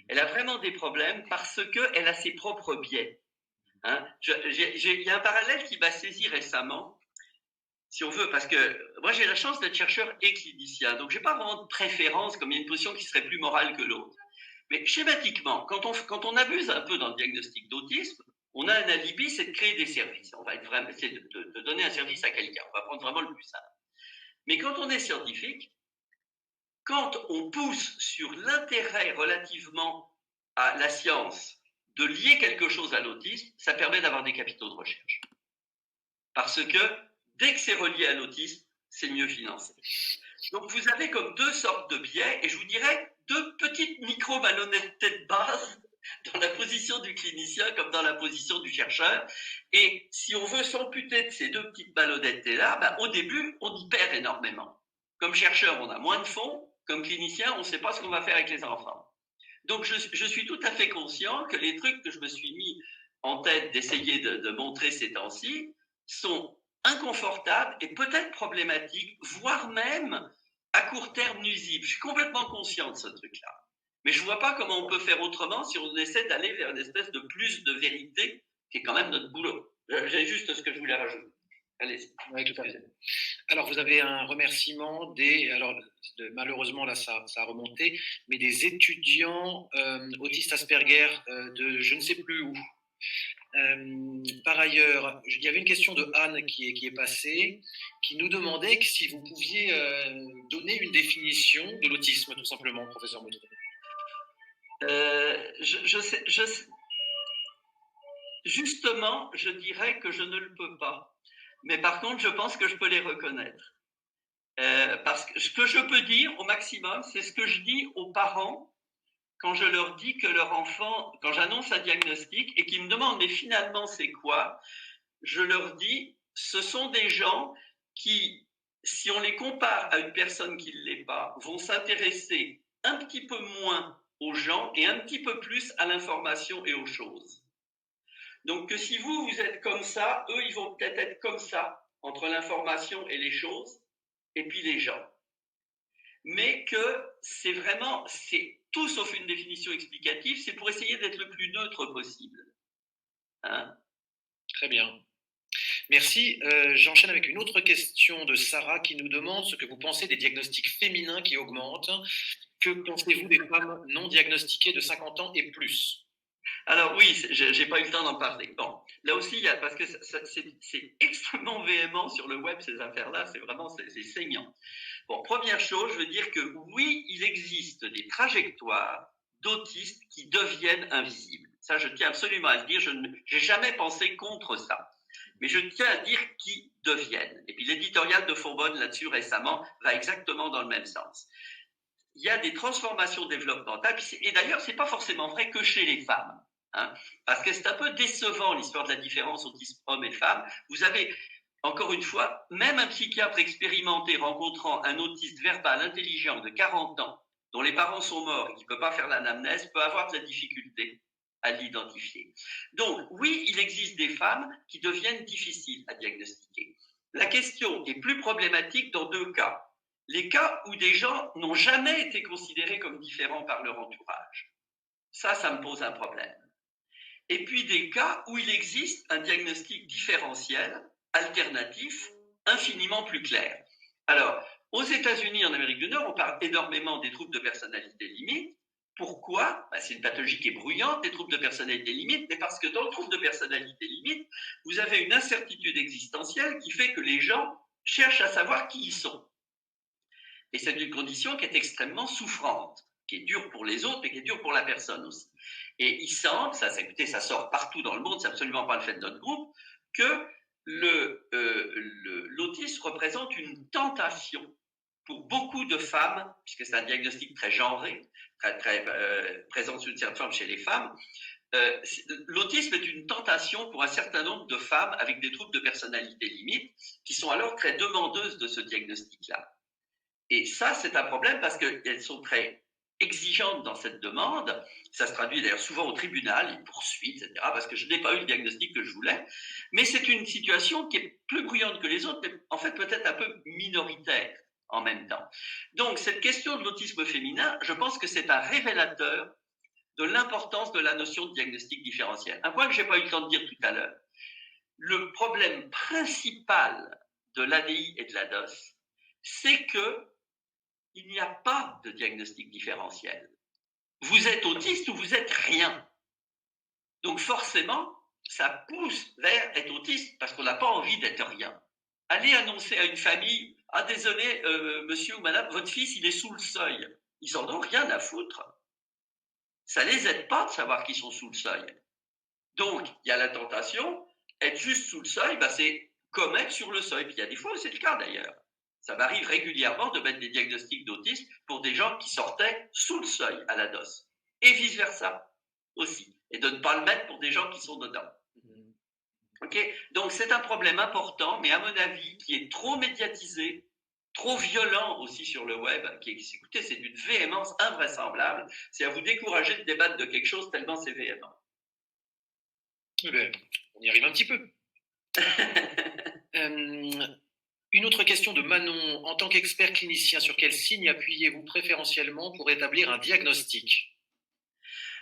Elle a vraiment des problèmes parce qu'elle a ses propres biais. Hein, il y a un parallèle qui m'a saisi récemment, si on veut, parce que moi j'ai la chance d'être chercheur et clinicien, donc je n'ai pas vraiment de préférence comme il y a une position qui serait plus morale que l'autre. Mais schématiquement, quand on abuse un peu dans le diagnostic d'autisme, on a un alibi, c'est de créer des services. On va être vraiment, c'est de donner un service à quelqu'un. On va prendre vraiment le plus simple. Mais quand on est scientifique, quand on pousse sur l'intérêt relativement à la science de lier quelque chose à l'autisme, ça permet d'avoir des capitaux de recherche. Parce que dès que c'est relié à l'autisme, c'est mieux financé. Donc vous avez comme deux sortes de biais, et je vous dirais deux petites micro-malhonnêtetés de base dans la position du clinicien comme dans la position du chercheur. Et si on veut s'amputer de ces deux petites malhonnêtetés-là, ben, au début, on y perd énormément. Comme chercheur, on a moins de fonds. Comme clinicien, on ne sait pas ce qu'on va faire avec les enfants. Donc je suis tout à fait conscient que les trucs que je me suis mis en tête d'essayer de montrer ces temps-ci sont inconfortables et peut-être problématiques, voire même à court terme nuisibles. Je suis complètement conscient de ce truc-là. Mais je ne vois pas comment on peut faire autrement si on essaie d'aller vers une espèce de plus de vérité qui est quand même notre boulot. J'ai juste ce que je voulais rajouter. Allez-y. Oui, tout à fait. Alors, vous avez un remerciement malheureusement, là, ça a remonté, mais des étudiants autistes Asperger de je ne sais plus où. Par ailleurs, il y avait une question de Anne qui est passée, qui nous demandait que si vous pouviez donner une définition de l'autisme, tout simplement, professeur Moudron. Je sais. Justement, je dirais que je ne le peux pas. Mais par contre, je pense que je peux les reconnaître. Parce que ce que je peux dire au maximum, c'est ce que je dis aux parents quand je leur dis que leur enfant, quand j'annonce un diagnostic et qu'ils me demandent mais finalement c'est quoi, je leur dis ce sont des gens qui, si on les compare à une personne qui ne l'est pas, vont s'intéresser un petit peu moins aux gens et un petit peu plus à l'information et aux choses. Donc que si vous êtes comme ça, eux, ils vont peut-être être comme ça, entre l'information et les choses, et puis les gens. Mais que c'est tout sauf une définition explicative, c'est pour essayer d'être le plus neutre possible. Hein? Très bien. Merci. J'enchaîne avec une autre question de Sarah qui nous demande ce que vous pensez des diagnostics féminins qui augmentent. Que pensez-vous des femmes non diagnostiquées de 50 ans et plus? Alors oui, j'ai pas eu le temps d'en parler. Bon, là aussi, parce que c'est extrêmement véhément sur le web, ces affaires-là, c'est saignant. Bon, première chose, je veux dire que oui, il existe des trajectoires d'autistes qui deviennent invisibles. Ça, je tiens absolument à le dire, je n'ai jamais pensé contre ça. Mais je tiens à dire qu'ils deviennent. Et puis l'éditorial de Fourbonne là-dessus récemment va exactement dans le même sens. Il y a des transformations développementales, et d'ailleurs, ce n'est pas forcément vrai que chez les femmes. Hein, parce que c'est un peu décevant l'histoire de la différence autisme homme et femme. Vous avez, encore une fois, même un psychiatre expérimenté rencontrant un autiste verbal intelligent de 40 ans, dont les parents sont morts et qui ne peut pas faire l'anamnèse, peut avoir de la difficulté à l'identifier. Donc, oui, il existe des femmes qui deviennent difficiles à diagnostiquer. La question est plus problématique dans deux cas. Les cas où des gens n'ont jamais été considérés comme différents par leur entourage. Ça me pose un problème. Et puis des cas où il existe un diagnostic différentiel, alternatif, infiniment plus clair. Alors, aux États-Unis, en Amérique du Nord, on parle énormément des troubles de personnalité limite. Pourquoi? C'est une pathologie qui est bruyante, les troubles de personnalité limite, mais parce que dans le trouble de personnalité limite, vous avez une incertitude existentielle qui fait que les gens cherchent à savoir qui ils sont. Et c'est une condition qui est extrêmement souffrante, qui est dure pour les autres, mais qui est dure pour la personne aussi. Et il semble, écoutez, ça sort partout dans le monde, c'est absolument pas le fait de notre groupe, que l'autisme représente une tentation pour beaucoup de femmes, puisque c'est un diagnostic très genré, très présent sous une certaine forme chez les femmes, l'autisme est une tentation pour un certain nombre de femmes avec des troubles de personnalité limite qui sont alors très demandeuses de ce diagnostic-là. Et ça, c'est un problème parce qu'elles sont très exigeantes dans cette demande. Ça se traduit d'ailleurs souvent au tribunal, une poursuite, etc., parce que je n'ai pas eu le diagnostic que je voulais. Mais c'est une situation qui est plus bruyante que les autres, mais en fait peut-être un peu minoritaire en même temps. Donc cette question de l'autisme féminin, je pense que c'est un révélateur de l'importance de la notion de diagnostic différentiel. Un point que je n'ai pas eu le temps de dire tout à l'heure. Le problème principal de l'ADI et de la DOS, c'est que il n'y a pas de diagnostic différentiel. Vous êtes autiste ou vous êtes rien. Donc forcément, ça pousse vers être autiste parce qu'on n'a pas envie d'être rien. Allez annoncer à une famille, ah désolé, monsieur ou madame, votre fils il est sous le seuil. Ils en ont rien à foutre. Ça les aide pas de savoir qu'ils sont sous le seuil. Donc il y a la tentation, être juste sous le seuil, c'est comme être sur le seuil. Puis il y a des fois où c'est le cas d'ailleurs. Ça m'arrive régulièrement de mettre des diagnostics d'autisme pour des gens qui sortaient sous le seuil à la DOS. Et vice-versa aussi. Et de ne pas le mettre pour des gens qui sont dedans. Okay. Donc c'est un problème important, mais à mon avis, qui est trop médiatisé, trop violent aussi sur le web, écoutez, c'est d'une véhémence invraisemblable. C'est à vous décourager de débattre de quelque chose tellement c'est véhément. Eh bien, on y arrive un petit peu. Une autre question de Manon. En tant qu'expert clinicien, sur quel signe appuyez-vous préférentiellement pour établir un diagnostic?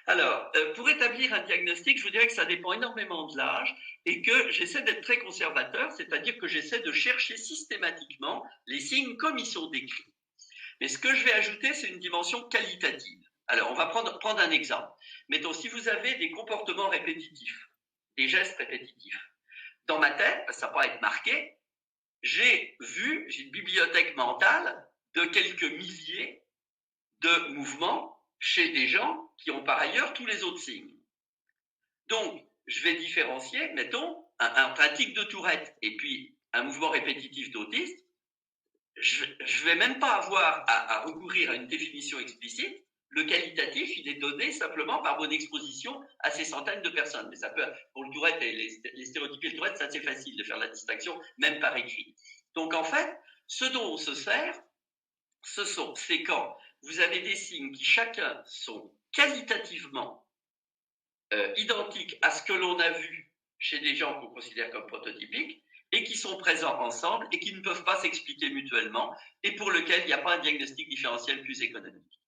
Alors, pour établir un diagnostic, je vous dirais que ça dépend énormément de l'âge et que j'essaie d'être très conservateur, c'est-à-dire que j'essaie de chercher systématiquement les signes comme ils sont décrits. Mais ce que je vais ajouter, c'est une dimension qualitative. Alors, on va prendre un exemple. Mettons, si vous avez des comportements répétitifs, des gestes répétitifs, dans ma tête, ça va être marqué, j'ai une bibliothèque mentale de quelques milliers de mouvements chez des gens qui ont par ailleurs tous les autres signes. Donc, je vais différencier, mettons, un tic de Tourette et puis un mouvement répétitif d'autiste. Je ne vais même pas avoir à recourir à une définition explicite. Le qualitatif, il est donné simplement par mon exposition à ces centaines de personnes. Mais ça peut, pour le Tourette et les stéréotypes de Tourette, c'est assez facile de faire la distinction, même par écrit. Donc, en fait, ce dont on se sert, c'est quand vous avez des signes qui chacun sont qualitativement identiques à ce que l'on a vu chez des gens qu'on considère comme prototypiques et qui sont présents ensemble et qui ne peuvent pas s'expliquer mutuellement et pour lequel il n'y a pas un diagnostic différentiel plus économique.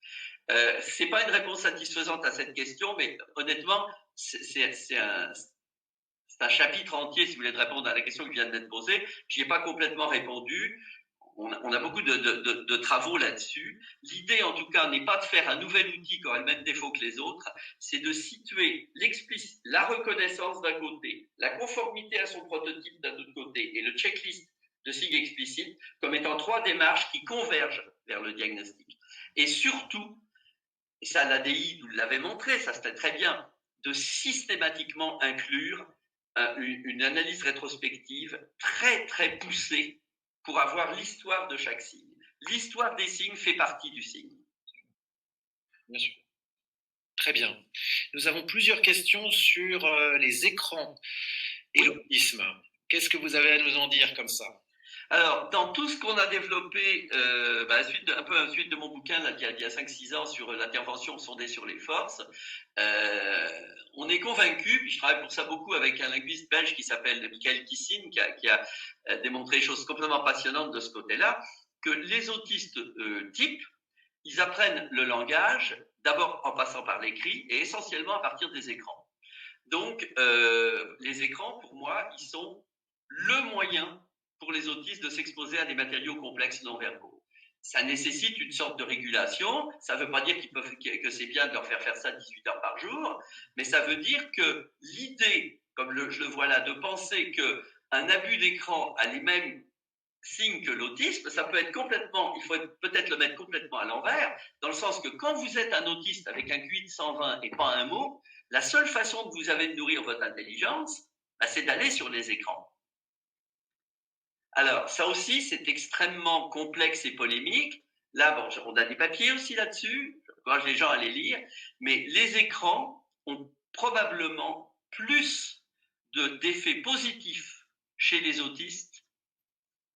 Ce n'est pas une réponse satisfaisante à cette question, mais honnêtement, c'est un chapitre entier, si vous voulez, de répondre à la question qui vient d'être posée. Je n'y ai pas complètement répondu. On a beaucoup de travaux là-dessus. L'idée, en tout cas, n'est pas de faire un nouvel outil qui aura le même défaut que les autres, c'est de situer la reconnaissance d'un côté, la conformité à son prototype d'un autre côté et le checklist de signes explicites comme étant trois démarches qui convergent vers le diagnostic. Et surtout, et ça l'ADI nous l'avait montré, ça c'était très bien, de systématiquement inclure une analyse rétrospective très très poussée pour avoir l'histoire de chaque signe. L'histoire des signes fait partie du signe. Bien sûr. Très bien. Nous avons plusieurs questions sur les écrans et l'autisme. Qu'est-ce que vous avez à nous en dire comme ça? Alors, dans tout ce qu'on a développé, un peu à la suite de mon bouquin là, il y a 5-6 ans sur l'intervention sondée sur les forces, on est convaincu, puis je travaille pour ça beaucoup avec un linguiste belge qui s'appelle Michael Kissine, qui a démontré des choses complètement passionnantes de ce côté-là, que les autistes types, ils apprennent le langage d'abord en passant par l'écrit et essentiellement à partir des écrans. Donc, les écrans, pour moi, ils sont le moyen pour les autistes de s'exposer à des matériaux complexes non verbaux. Ça nécessite une sorte de régulation. Ça ne veut pas dire que c'est bien de leur faire ça 18 heures par jour, mais ça veut dire que l'idée, comme je le vois là, de penser qu'un abus d'écran a les mêmes signes que l'autisme, ça peut être complètement, il faut peut-être le mettre complètement à l'envers, dans le sens que quand vous êtes un autiste avec un QI de 120 et pas un mot, la seule façon que vous avez de nourrir votre intelligence, c'est d'aller sur les écrans. Alors, ça aussi, c'est extrêmement complexe et polémique. Là, bon, on a des papiers aussi là-dessus. J'encourage les gens à les lire. Mais les écrans ont probablement plus d'effets positifs chez les autistes,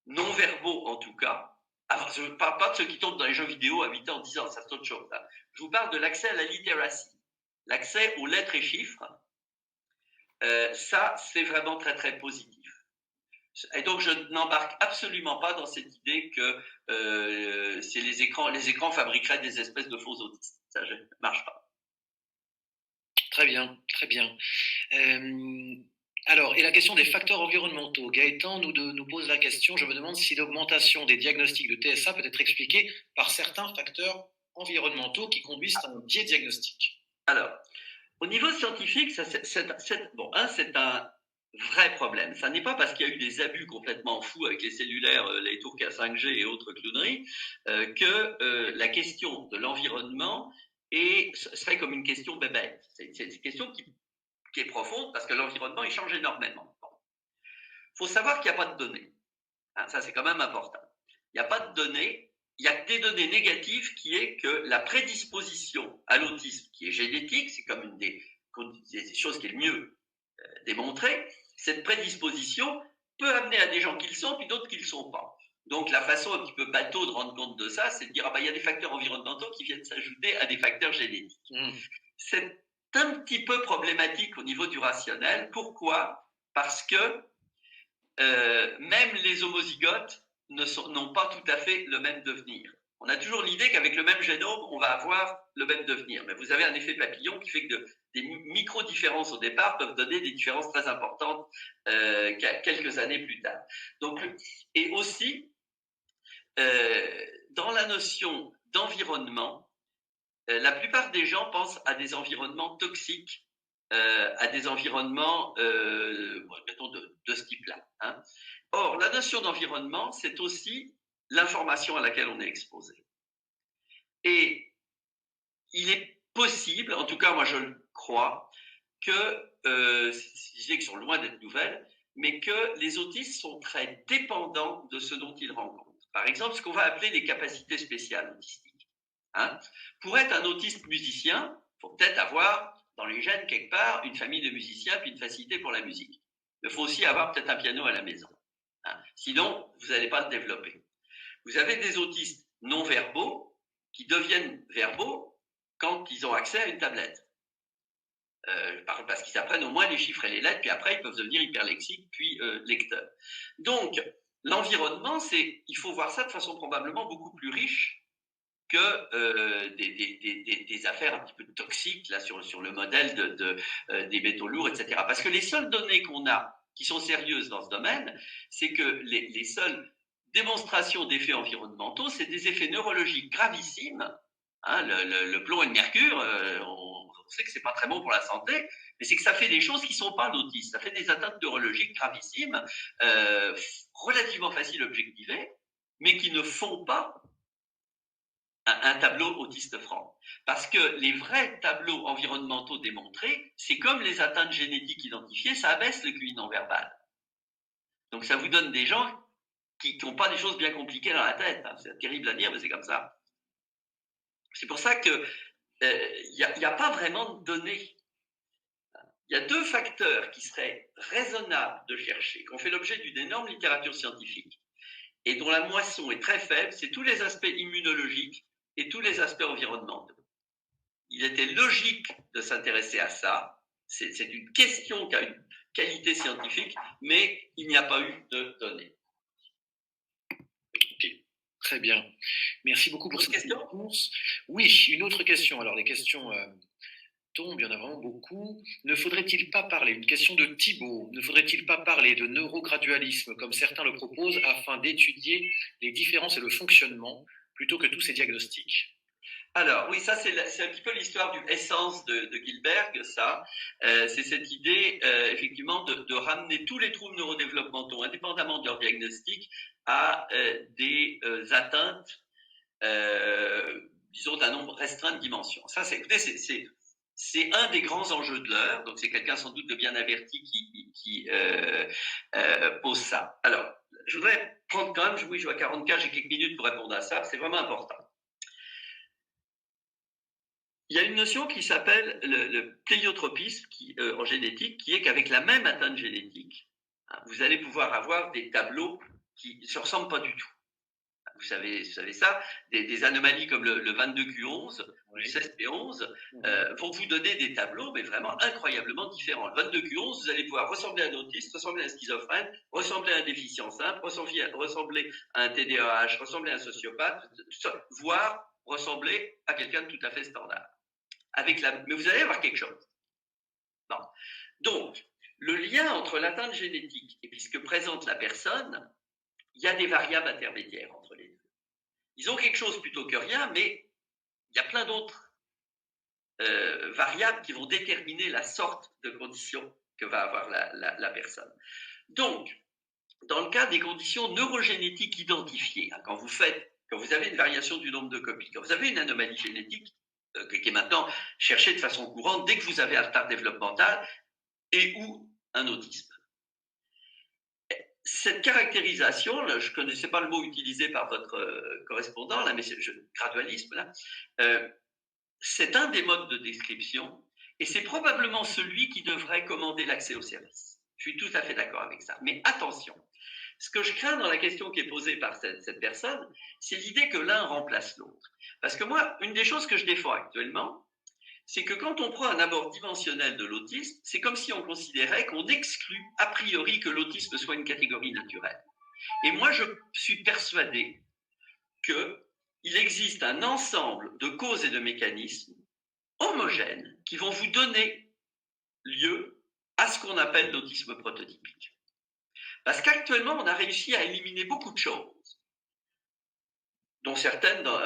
non verbaux en tout cas. Alors, je ne parle pas de ceux qui tombent dans les jeux vidéo à 8 ans, 10 ans, ça c'est autre chose. Hein. Je vous parle de l'accès à la littératie, l'accès aux lettres et chiffres. Ça, c'est vraiment très, très positif. Et donc, je n'embarque absolument pas dans cette idée que c'est les écrans fabriqueraient des espèces de faux autistes. Ça ne marche pas. Très bien, très bien. Alors, et la question des facteurs environnementaux. Gaëtan nous pose la question, je me demande si l'augmentation des diagnostics de TSA peut être expliquée par certains facteurs environnementaux qui conduisent à un biais diagnostique. Alors, au niveau scientifique, c'est un vrai problème. Ça n'est pas parce qu'il y a eu des abus complètement fous avec les cellulaires, les tours 5G et autres clowneries, que la question de l'environnement serait comme une question bébête. C'est une question qui est profonde parce que l'environnement, il change énormément. Il faut savoir qu'il n'y a pas de données. Hein, ça, c'est quand même important. Il n'y a pas de données. Il y a des données négatives qui est que la prédisposition à l'autisme, qui est génétique, c'est comme une des choses qui est le mieux démontrée, cette prédisposition peut amener à des gens qui le sont, puis d'autres qui ne le sont pas. Donc, la façon un petit peu bateau de rendre compte de ça, c'est de dire, il y a des facteurs environnementaux qui viennent s'ajouter à des facteurs génétiques. C'est un petit peu problématique au niveau du rationnel. Pourquoi ? Parce que même les homozygotes n'ont pas tout à fait le même devenir. On a toujours l'idée qu'avec le même génome, on va avoir le même devenir. Mais vous avez un effet papillon qui fait que des micro-différences au départ peuvent donner des différences très importantes quelques années plus tard. Donc, et aussi, dans la notion d'environnement, la plupart des gens pensent à des environnements toxiques, à des environnements mettons de ce type-là. Hein. Or, la notion d'environnement, c'est aussi l'information à laquelle on est exposé. Et il est possible, en tout cas moi je le crois, que, je dis que sont loin d'être nouvelles, mais que les autistes sont très dépendants de ce dont ils rencontrent. Par exemple, ce qu'on va appeler les capacités spéciales autistiques. Hein. Pour être un autiste musicien, il faut peut-être avoir dans les gènes quelque part une famille de musiciens puis une facilité pour la musique. Il faut aussi avoir peut-être un piano à la maison. Hein. Sinon, vous n'allez pas le développer. Vous avez des autistes non verbaux qui deviennent verbaux quand ils ont accès à une tablette. Parce qu'ils apprennent au moins les chiffres et les lettres, puis après ils peuvent devenir hyperlexiques, puis lecteurs. Donc, l'environnement, il faut voir ça de façon probablement beaucoup plus riche que des affaires un petit peu toxiques là, sur le modèle des métaux lourds, etc. Parce que les seules données qu'on a qui sont sérieuses dans ce domaine, c'est que les seules démonstrations d'effets environnementaux, c'est des effets neurologiques gravissimes. Hein, le plomb et le mercure, on sait que c'est pas très bon pour la santé, mais c'est que ça fait des choses qui sont pas l'autisme. Ça fait des atteintes neurologiques gravissimes, relativement faciles à objectiver, mais qui ne font pas un tableau autiste franc. Parce que les vrais tableaux environnementaux démontrés, c'est comme les atteintes génétiques identifiées, ça abaisse le QI non verbal. Donc ça vous donne des gens qui n'ont pas des choses bien compliquées dans la tête. Hein. C'est terrible à dire, mais c'est comme ça. C'est pour ça que y a pas vraiment de données. Il y a deux facteurs qui seraient raisonnables de chercher, qui ont fait l'objet d'une énorme littérature scientifique et dont la moisson est très faible, c'est tous les aspects immunologiques et tous les aspects environnementaux. Il était logique de s'intéresser à ça. C'est une question qui a une qualité scientifique, mais il n'y a pas eu de données. Okay. Très bien. Merci beaucoup pour cette réponse. Oui, une autre question. Alors, les questions tombent, il y en a vraiment beaucoup. Ne faudrait-il pas parler, une question de Thibault, ne faudrait-il pas parler de neurogradualisme, comme certains le proposent, afin d'étudier les différences et le fonctionnement, plutôt que tous ces diagnostics? Alors, oui, ça, c'est un petit peu l'histoire du essence de Gilbert, ça. C'est cette idée, effectivement, de ramener tous les troubles neurodéveloppementaux, indépendamment de leur diagnostic, à des atteintes, disons, d'un nombre restreint de dimensions. Ça, c'est un des grands enjeux de l'heure. Donc, c'est quelqu'un sans doute de bien averti qui pose ça. Alors, je voudrais prendre quand même, oui, je vois 44, j'ai quelques minutes pour répondre à ça. C'est vraiment important. Il y a une notion qui s'appelle le pléiotropisme en génétique, qui est qu'avec la même atteinte génétique, vous allez pouvoir avoir des tableaux qui ne se ressemblent pas du tout. Vous savez ça, des anomalies comme le 22q11, oui, le 16p11 vont vous donner des tableaux, mais vraiment incroyablement différents. Le 22q11, vous allez pouvoir ressembler à un autiste, ressembler à un schizophrène, ressembler à un déficient simple, ressembler à un TDAH, ressembler à un sociopathe, voire ressembler à quelqu'un de tout à fait standard. Mais vous allez avoir quelque chose. Bon. Donc, le lien entre l'atteinte génétique et puis ce que présente la personne, il y a des variables intermédiaires entre les deux. Ils ont quelque chose plutôt que rien, mais il y a plein d'autres variables qui vont déterminer la sorte de conditions que va avoir la personne. Donc, dans le cas des conditions neurogénétiques identifiées, quand vous avez une variation du nombre de copies, quand vous avez une anomalie génétique, qui est maintenant cherchée de façon courante dès que vous avez un retard développemental et ou un autisme. Cette caractérisation, là, je ne connaissais pas le mot utilisé par votre correspondant, là, mais gradualisme, là, c'est un des modes de description et c'est probablement celui qui devrait commander l'accès au service. Je suis tout à fait d'accord avec ça. Mais attention, ce que je crains dans la question qui est posée par cette personne, c'est l'idée que l'un remplace l'autre. Parce que moi, une des choses que je défends actuellement, c'est que quand on prend un abord dimensionnel de l'autisme, c'est comme si on considérait qu'on exclut a priori que l'autisme soit une catégorie naturelle. Et moi, je suis persuadé qu'il existe un ensemble de causes et de mécanismes homogènes qui vont vous donner lieu à ce qu'on appelle l'autisme prototypique. Parce qu'actuellement, on a réussi à éliminer beaucoup de choses, dont certaines dans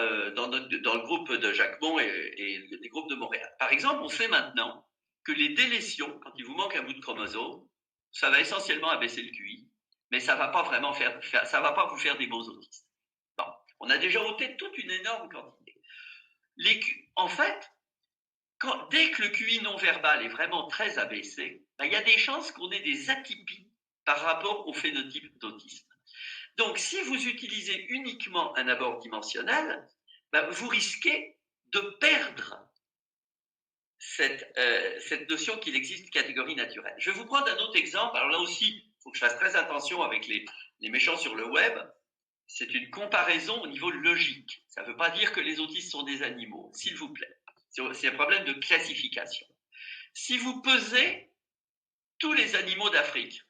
le groupe de Jacquemont et les groupes de Montréal. Par exemple, on sait maintenant que les délétions, quand il vous manque un bout de chromosome, ça va essentiellement abaisser le QI, mais ça ne va pas vraiment ça va pas vous faire des bons autistes. Bon, on a déjà ôté toute une énorme quantité. En fait, dès que le QI non verbal est vraiment très abaissé, il y a des chances qu'on ait des atypies par rapport au phénotype d'autisme. Donc, si vous utilisez uniquement un abord dimensionnel, vous risquez de perdre cette notion qu'il existe catégorie naturelle. Je vais vous prendre un autre exemple. Alors là aussi, il faut que je fasse très attention avec les méchants sur le web. C'est une comparaison au niveau logique. Ça ne veut pas dire que les autistes sont des animaux, s'il vous plaît. C'est un problème de classification. Si vous pesez tous les animaux d'Afrique,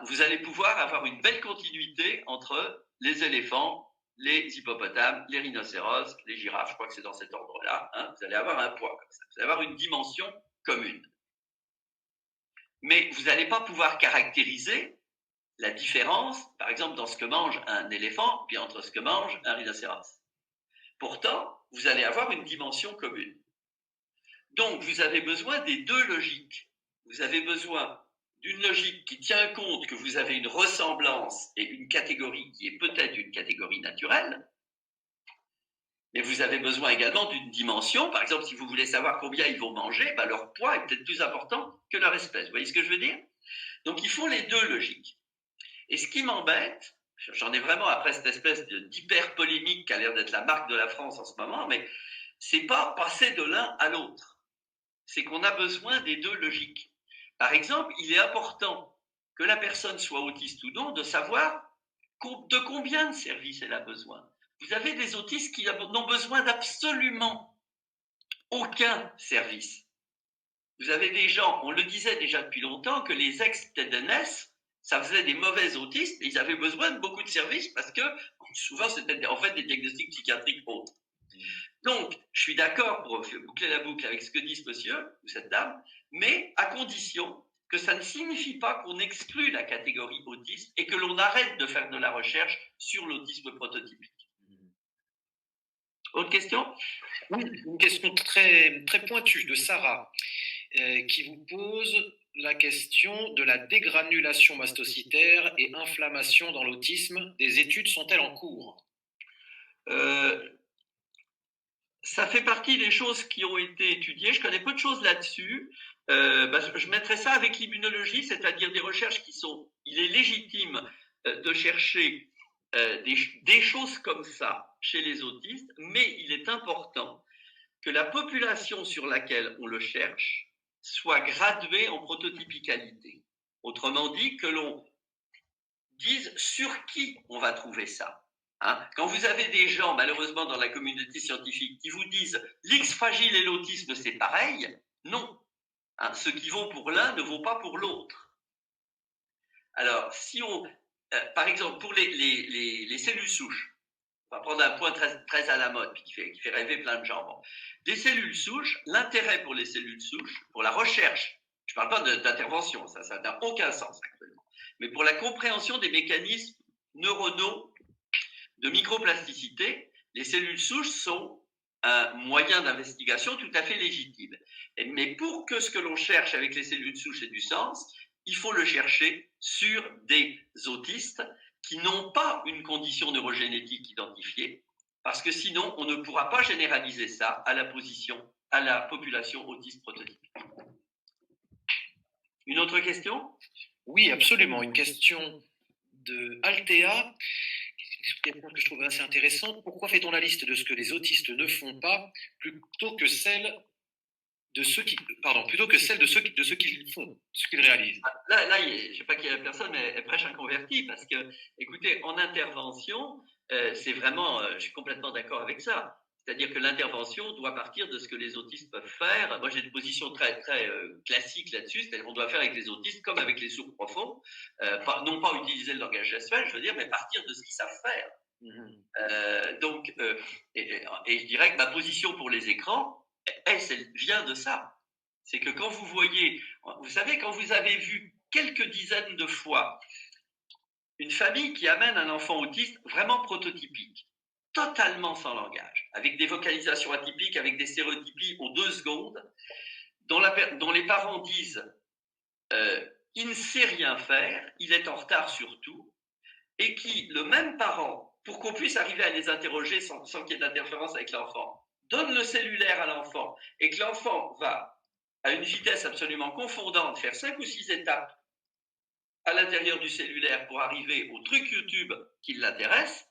vous allez pouvoir avoir une belle continuité entre les éléphants, les hippopotames, les rhinocéros, les girafes. Je crois que c'est dans cet ordre-là. Vous allez avoir un poids comme ça. Vous allez avoir une dimension commune. Mais vous n'allez pas pouvoir caractériser la différence, par exemple, dans ce que mange un éléphant, puis entre ce que mange un rhinocéros. Pourtant, vous allez avoir une dimension commune. Donc, vous avez besoin des deux logiques. Vous avez besoin d'une logique qui tient compte que vous avez une ressemblance et une catégorie qui est peut-être une catégorie naturelle, mais vous avez besoin également d'une dimension. Par exemple, si vous voulez savoir combien ils vont manger, leur poids est peut-être plus important que leur espèce. Vous voyez ce que je veux dire? Donc, il faut les deux logiques. Et ce qui m'embête, j'en ai vraiment après cette espèce d'hyper polémique qui a l'air d'être la marque de la France en ce moment, mais c'est pas passer de l'un à l'autre. C'est qu'on a besoin des deux logiques. Par exemple, il est important que la personne soit autiste ou non, de savoir de combien de services elle a besoin. Vous avez des autistes qui n'ont besoin d'absolument aucun service. Vous avez des gens, on le disait déjà depuis longtemps, que les ex-TDNS, ça faisait des mauvais autistes et ils avaient besoin de beaucoup de services parce que souvent c'était en fait des diagnostics psychiatriques autres. Donc, je suis d'accord pour boucler la boucle avec ce que dit ce monsieur ou cette dame, mais à condition que ça ne signifie pas qu'on exclut la catégorie autisme et que l'on arrête de faire de la recherche sur l'autisme prototypique. Autre question? Oui, une question très, très pointue de Sarah qui vous pose la question de la dégranulation mastocytaire et inflammation dans l'autisme. Des études sont-elles en cours? Ça fait partie des choses qui ont été étudiées. Je connais peu de choses là-dessus. Je mettrais ça avec l'immunologie, c'est-à-dire des recherches qui sont... Il est légitime de chercher des choses comme ça chez les autistes, mais il est important que la population sur laquelle on le cherche soit graduée en prototypicalité. Autrement dit, que l'on dise sur qui on va trouver ça. Hein? Quand vous avez des gens, malheureusement, dans la communauté scientifique, qui vous disent l'X fragile et l'autisme, c'est pareil, non. Hein? Ce qui vaut pour l'un ne vaut pas pour l'autre. Alors, si on, par exemple, pour les cellules souches, on va prendre un point très à la mode, puis qui fait rêver plein de gens. Bon. Les cellules souches, l'intérêt pour les cellules souches, pour la recherche, je ne parle pas d'intervention, ça n'a aucun sens actuellement, mais pour la compréhension des mécanismes neuronaux de microplasticité, les cellules souches sont un moyen d'investigation tout à fait légitime. Mais pour que ce que l'on cherche avec les cellules souches ait du sens, il faut le chercher sur des autistes qui n'ont pas une condition neurogénétique identifiée, parce que sinon, on ne pourra pas généraliser ça à la population autiste prototypique. Une autre question? Oui, absolument. Une question de Altea, que je trouve assez intéressante. Pourquoi fait-on la liste de ce que les autistes ne font pas plutôt que celle de ceux qui, de ceux qu'ils font, ce qu'ils réalisent? Là, je ne sais pas qu'il y a personne, mais elle prêche un converti, parce que, écoutez, en intervention, c'est vraiment, je suis complètement d'accord avec ça. C'est-à-dire que l'intervention doit partir de ce que les autistes peuvent faire. Moi, j'ai une position très classique là-dessus, c'est-à-dire qu'on doit faire avec les autistes comme avec les sourds profonds, non pas utiliser le langage gestuel, je veux dire, mais partir de ce qu'ils savent faire. Et je dirais que ma position pour les écrans, elle vient de ça. C'est que quand vous voyez, vous savez, quand vous avez vu quelques dizaines de fois une famille qui amène un enfant autiste vraiment prototypique, totalement sans langage, avec des vocalisations atypiques, avec des stéréotypies aux 2 secondes, dont les parents disent il ne sait rien faire, il est en retard sur tout, et qui, le même parent, pour qu'on puisse arriver à les interroger sans qu'il y ait d'interférence avec l'enfant, donne le cellulaire à l'enfant, et que l'enfant va à une vitesse absolument confondante faire 5 ou 6 étapes à l'intérieur du cellulaire pour arriver au truc YouTube qui l'intéresse,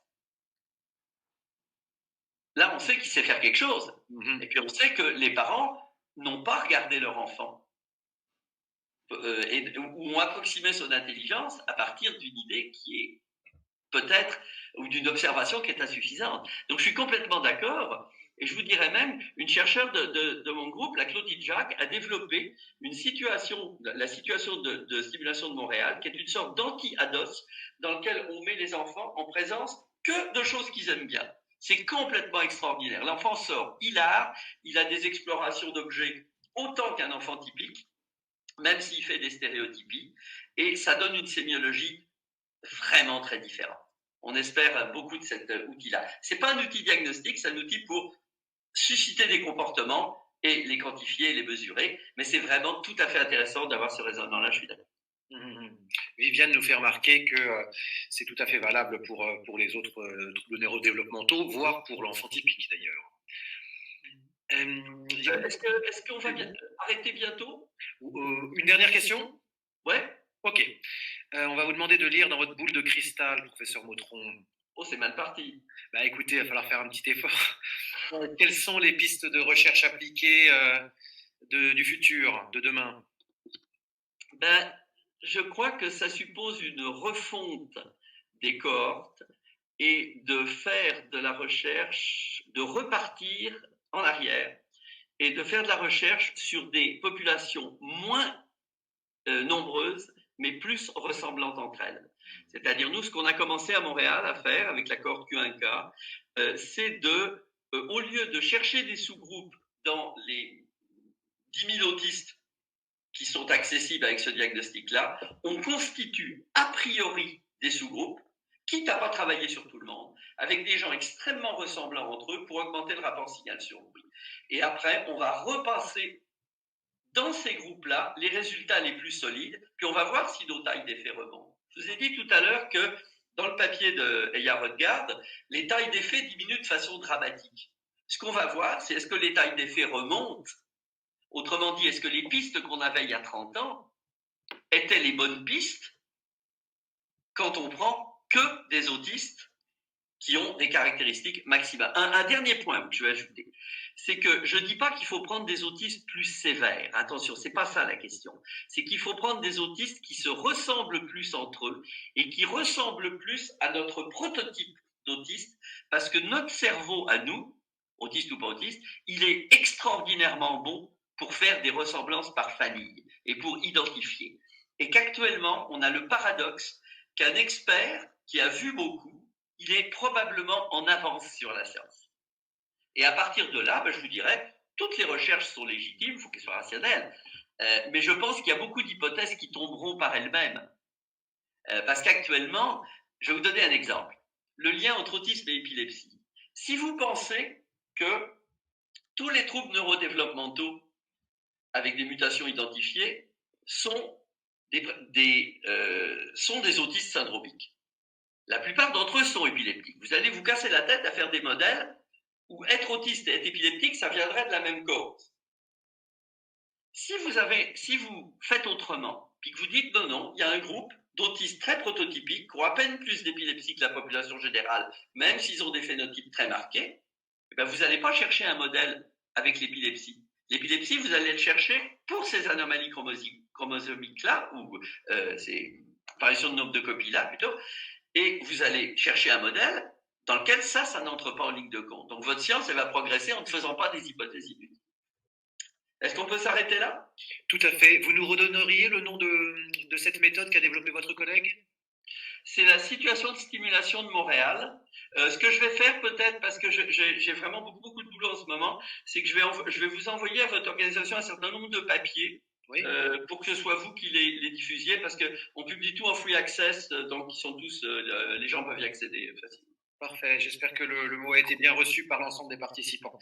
là, on sait qu'il sait faire quelque chose. Et puis, on sait que les parents n'ont pas regardé leur enfant ou ont approximé son intelligence à partir d'une idée qui est peut-être, ou d'une observation qui est insuffisante. Donc, je suis complètement d'accord. Et je vous dirais même, une chercheure de mon groupe, la Claudine Jacques, a développé la situation de stimulation de Montréal, qui est une sorte d'anti-ADOS, dans lequel on met les enfants en présence que de choses qu'ils aiment bien. C'est complètement extraordinaire. L'enfant sort hilar, il a des explorations d'objets autant qu'un enfant typique, même s'il fait des stéréotypies, et ça donne une sémiologie vraiment très différente. On espère beaucoup de cet outil-là. Ce n'est pas un outil diagnostique, c'est un outil pour susciter des comportements et les quantifier et les mesurer, mais c'est vraiment tout à fait intéressant d'avoir ce raisonnement-là, je suis d'accord. Viviane nous fait remarquer que c'est tout à fait valable pour les autres troubles neurodéveloppementaux, voire pour l'enfant typique d'ailleurs. Est-ce qu'on va arrêter bientôt? Une dernière question? Ouais. Ok. On va vous demander de lire dans votre boule de cristal, professeur Motron. Oh, c'est mal parti. Bah écoutez, il va falloir faire un petit effort. Quelles sont les pistes de recherche appliquées du futur, de demain? Ben, je crois que ça suppose une refonte des cohortes et de faire de la recherche, de repartir en arrière et de faire de la recherche sur des populations moins nombreuses, mais plus ressemblantes entre elles. C'est-à-dire, nous, ce qu'on a commencé à Montréal à faire avec la cohorte Q1K, c'est au lieu de chercher des sous-groupes dans les 10 000 autistes qui sont accessibles avec ce diagnostic-là, on constitue a priori des sous-groupes, quitte à pas travailler sur tout le monde, avec des gens extrêmement ressemblants entre eux pour augmenter le rapport signal sur bruit. Et après, on va repasser dans ces groupes-là les résultats les plus solides, puis on va voir si nos tailles d'effet remontent. Je vous ai dit tout à l'heure que dans le papier de Eya Rodgard, les tailles d'effet diminuent de façon dramatique. Ce qu'on va voir, c'est est-ce que les tailles d'effet remontent. Autrement dit, est-ce que les pistes qu'on avait il y a 30 ans étaient les bonnes pistes quand on prend que des autistes qui ont des caractéristiques maximales. Un dernier point que je vais ajouter, c'est que je ne dis pas qu'il faut prendre des autistes plus sévères. Attention, ce n'est pas ça la question. C'est qu'il faut prendre des autistes qui se ressemblent plus entre eux et qui ressemblent plus à notre prototype d'autiste, parce que notre cerveau à nous, autiste ou pas autiste, il est extraordinairement bon pour faire des ressemblances par famille et pour identifier. Et qu'actuellement, on a le paradoxe qu'un expert qui a vu beaucoup, il est probablement en avance sur la science. Et à partir de là, je vous dirais, toutes les recherches sont légitimes, il faut qu'elles soient rationnelles, mais je pense qu'il y a beaucoup d'hypothèses qui tomberont par elles-mêmes. Parce qu'actuellement, je vais vous donner un exemple. Le lien entre autisme et épilepsie. Si vous pensez que tous les troubles neurodéveloppementaux avec des mutations identifiées sont des autistes syndromiques. La plupart d'entre eux sont épileptiques. Vous allez vous casser la tête à faire des modèles où être autiste et être épileptique, ça viendrait de la même cause. Si vous faites autrement, puis que vous dites non, il y a un groupe d'autistes très prototypiques qui ont à peine plus d'épilepsie que la population générale, même s'ils ont des phénotypes très marqués, vous n'allez pas chercher un modèle avec l'épilepsie. L'épilepsie, vous allez le chercher pour ces anomalies chromosomiques-là, ou ces apparitions de nombre de copies-là plutôt, et vous allez chercher un modèle dans lequel ça n'entre pas en ligne de compte. Donc votre science, elle va progresser en ne faisant pas des hypothèses inutiles. Est-ce qu'on peut s'arrêter là? Tout à fait. Vous nous redonneriez le nom de cette méthode qu'a développée votre collègue? C'est la situation de stimulation de Montréal. Ce que je vais faire peut-être, parce que j'ai vraiment beaucoup de boulot en ce moment, c'est que je vais vous envoyer à votre organisation un certain nombre de papiers. Oui. Pour que ce soit vous qui les diffusiez, parce qu'on publie tout en free access, donc ils sont tous, les gens peuvent y accéder facilement. Parfait, j'espère que le mot a été bien reçu par l'ensemble des participants.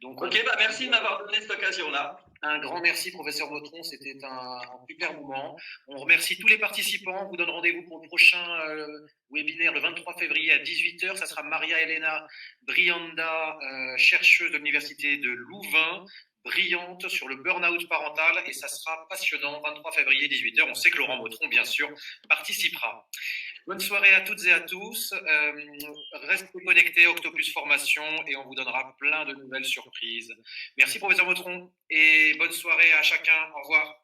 Donc, ok, merci de m'avoir donné cette occasion-là. Un grand merci, professeur Motron, c'était un super moment. On remercie tous les participants, on vous donne rendez-vous pour le prochain webinaire le 23 février à 18h. Ça sera Maria Elena Brianda, chercheuse de l'Université de Louvain, brillante sur le burn-out parental, et ça sera passionnant, 23 février 18h. On sait que Laurent Motron, bien sûr, participera. Bonne soirée à toutes et à tous. Restez connectés à Octopus Formation et on vous donnera plein de nouvelles surprises. Merci professeur Motron et bonne soirée à chacun. Au revoir.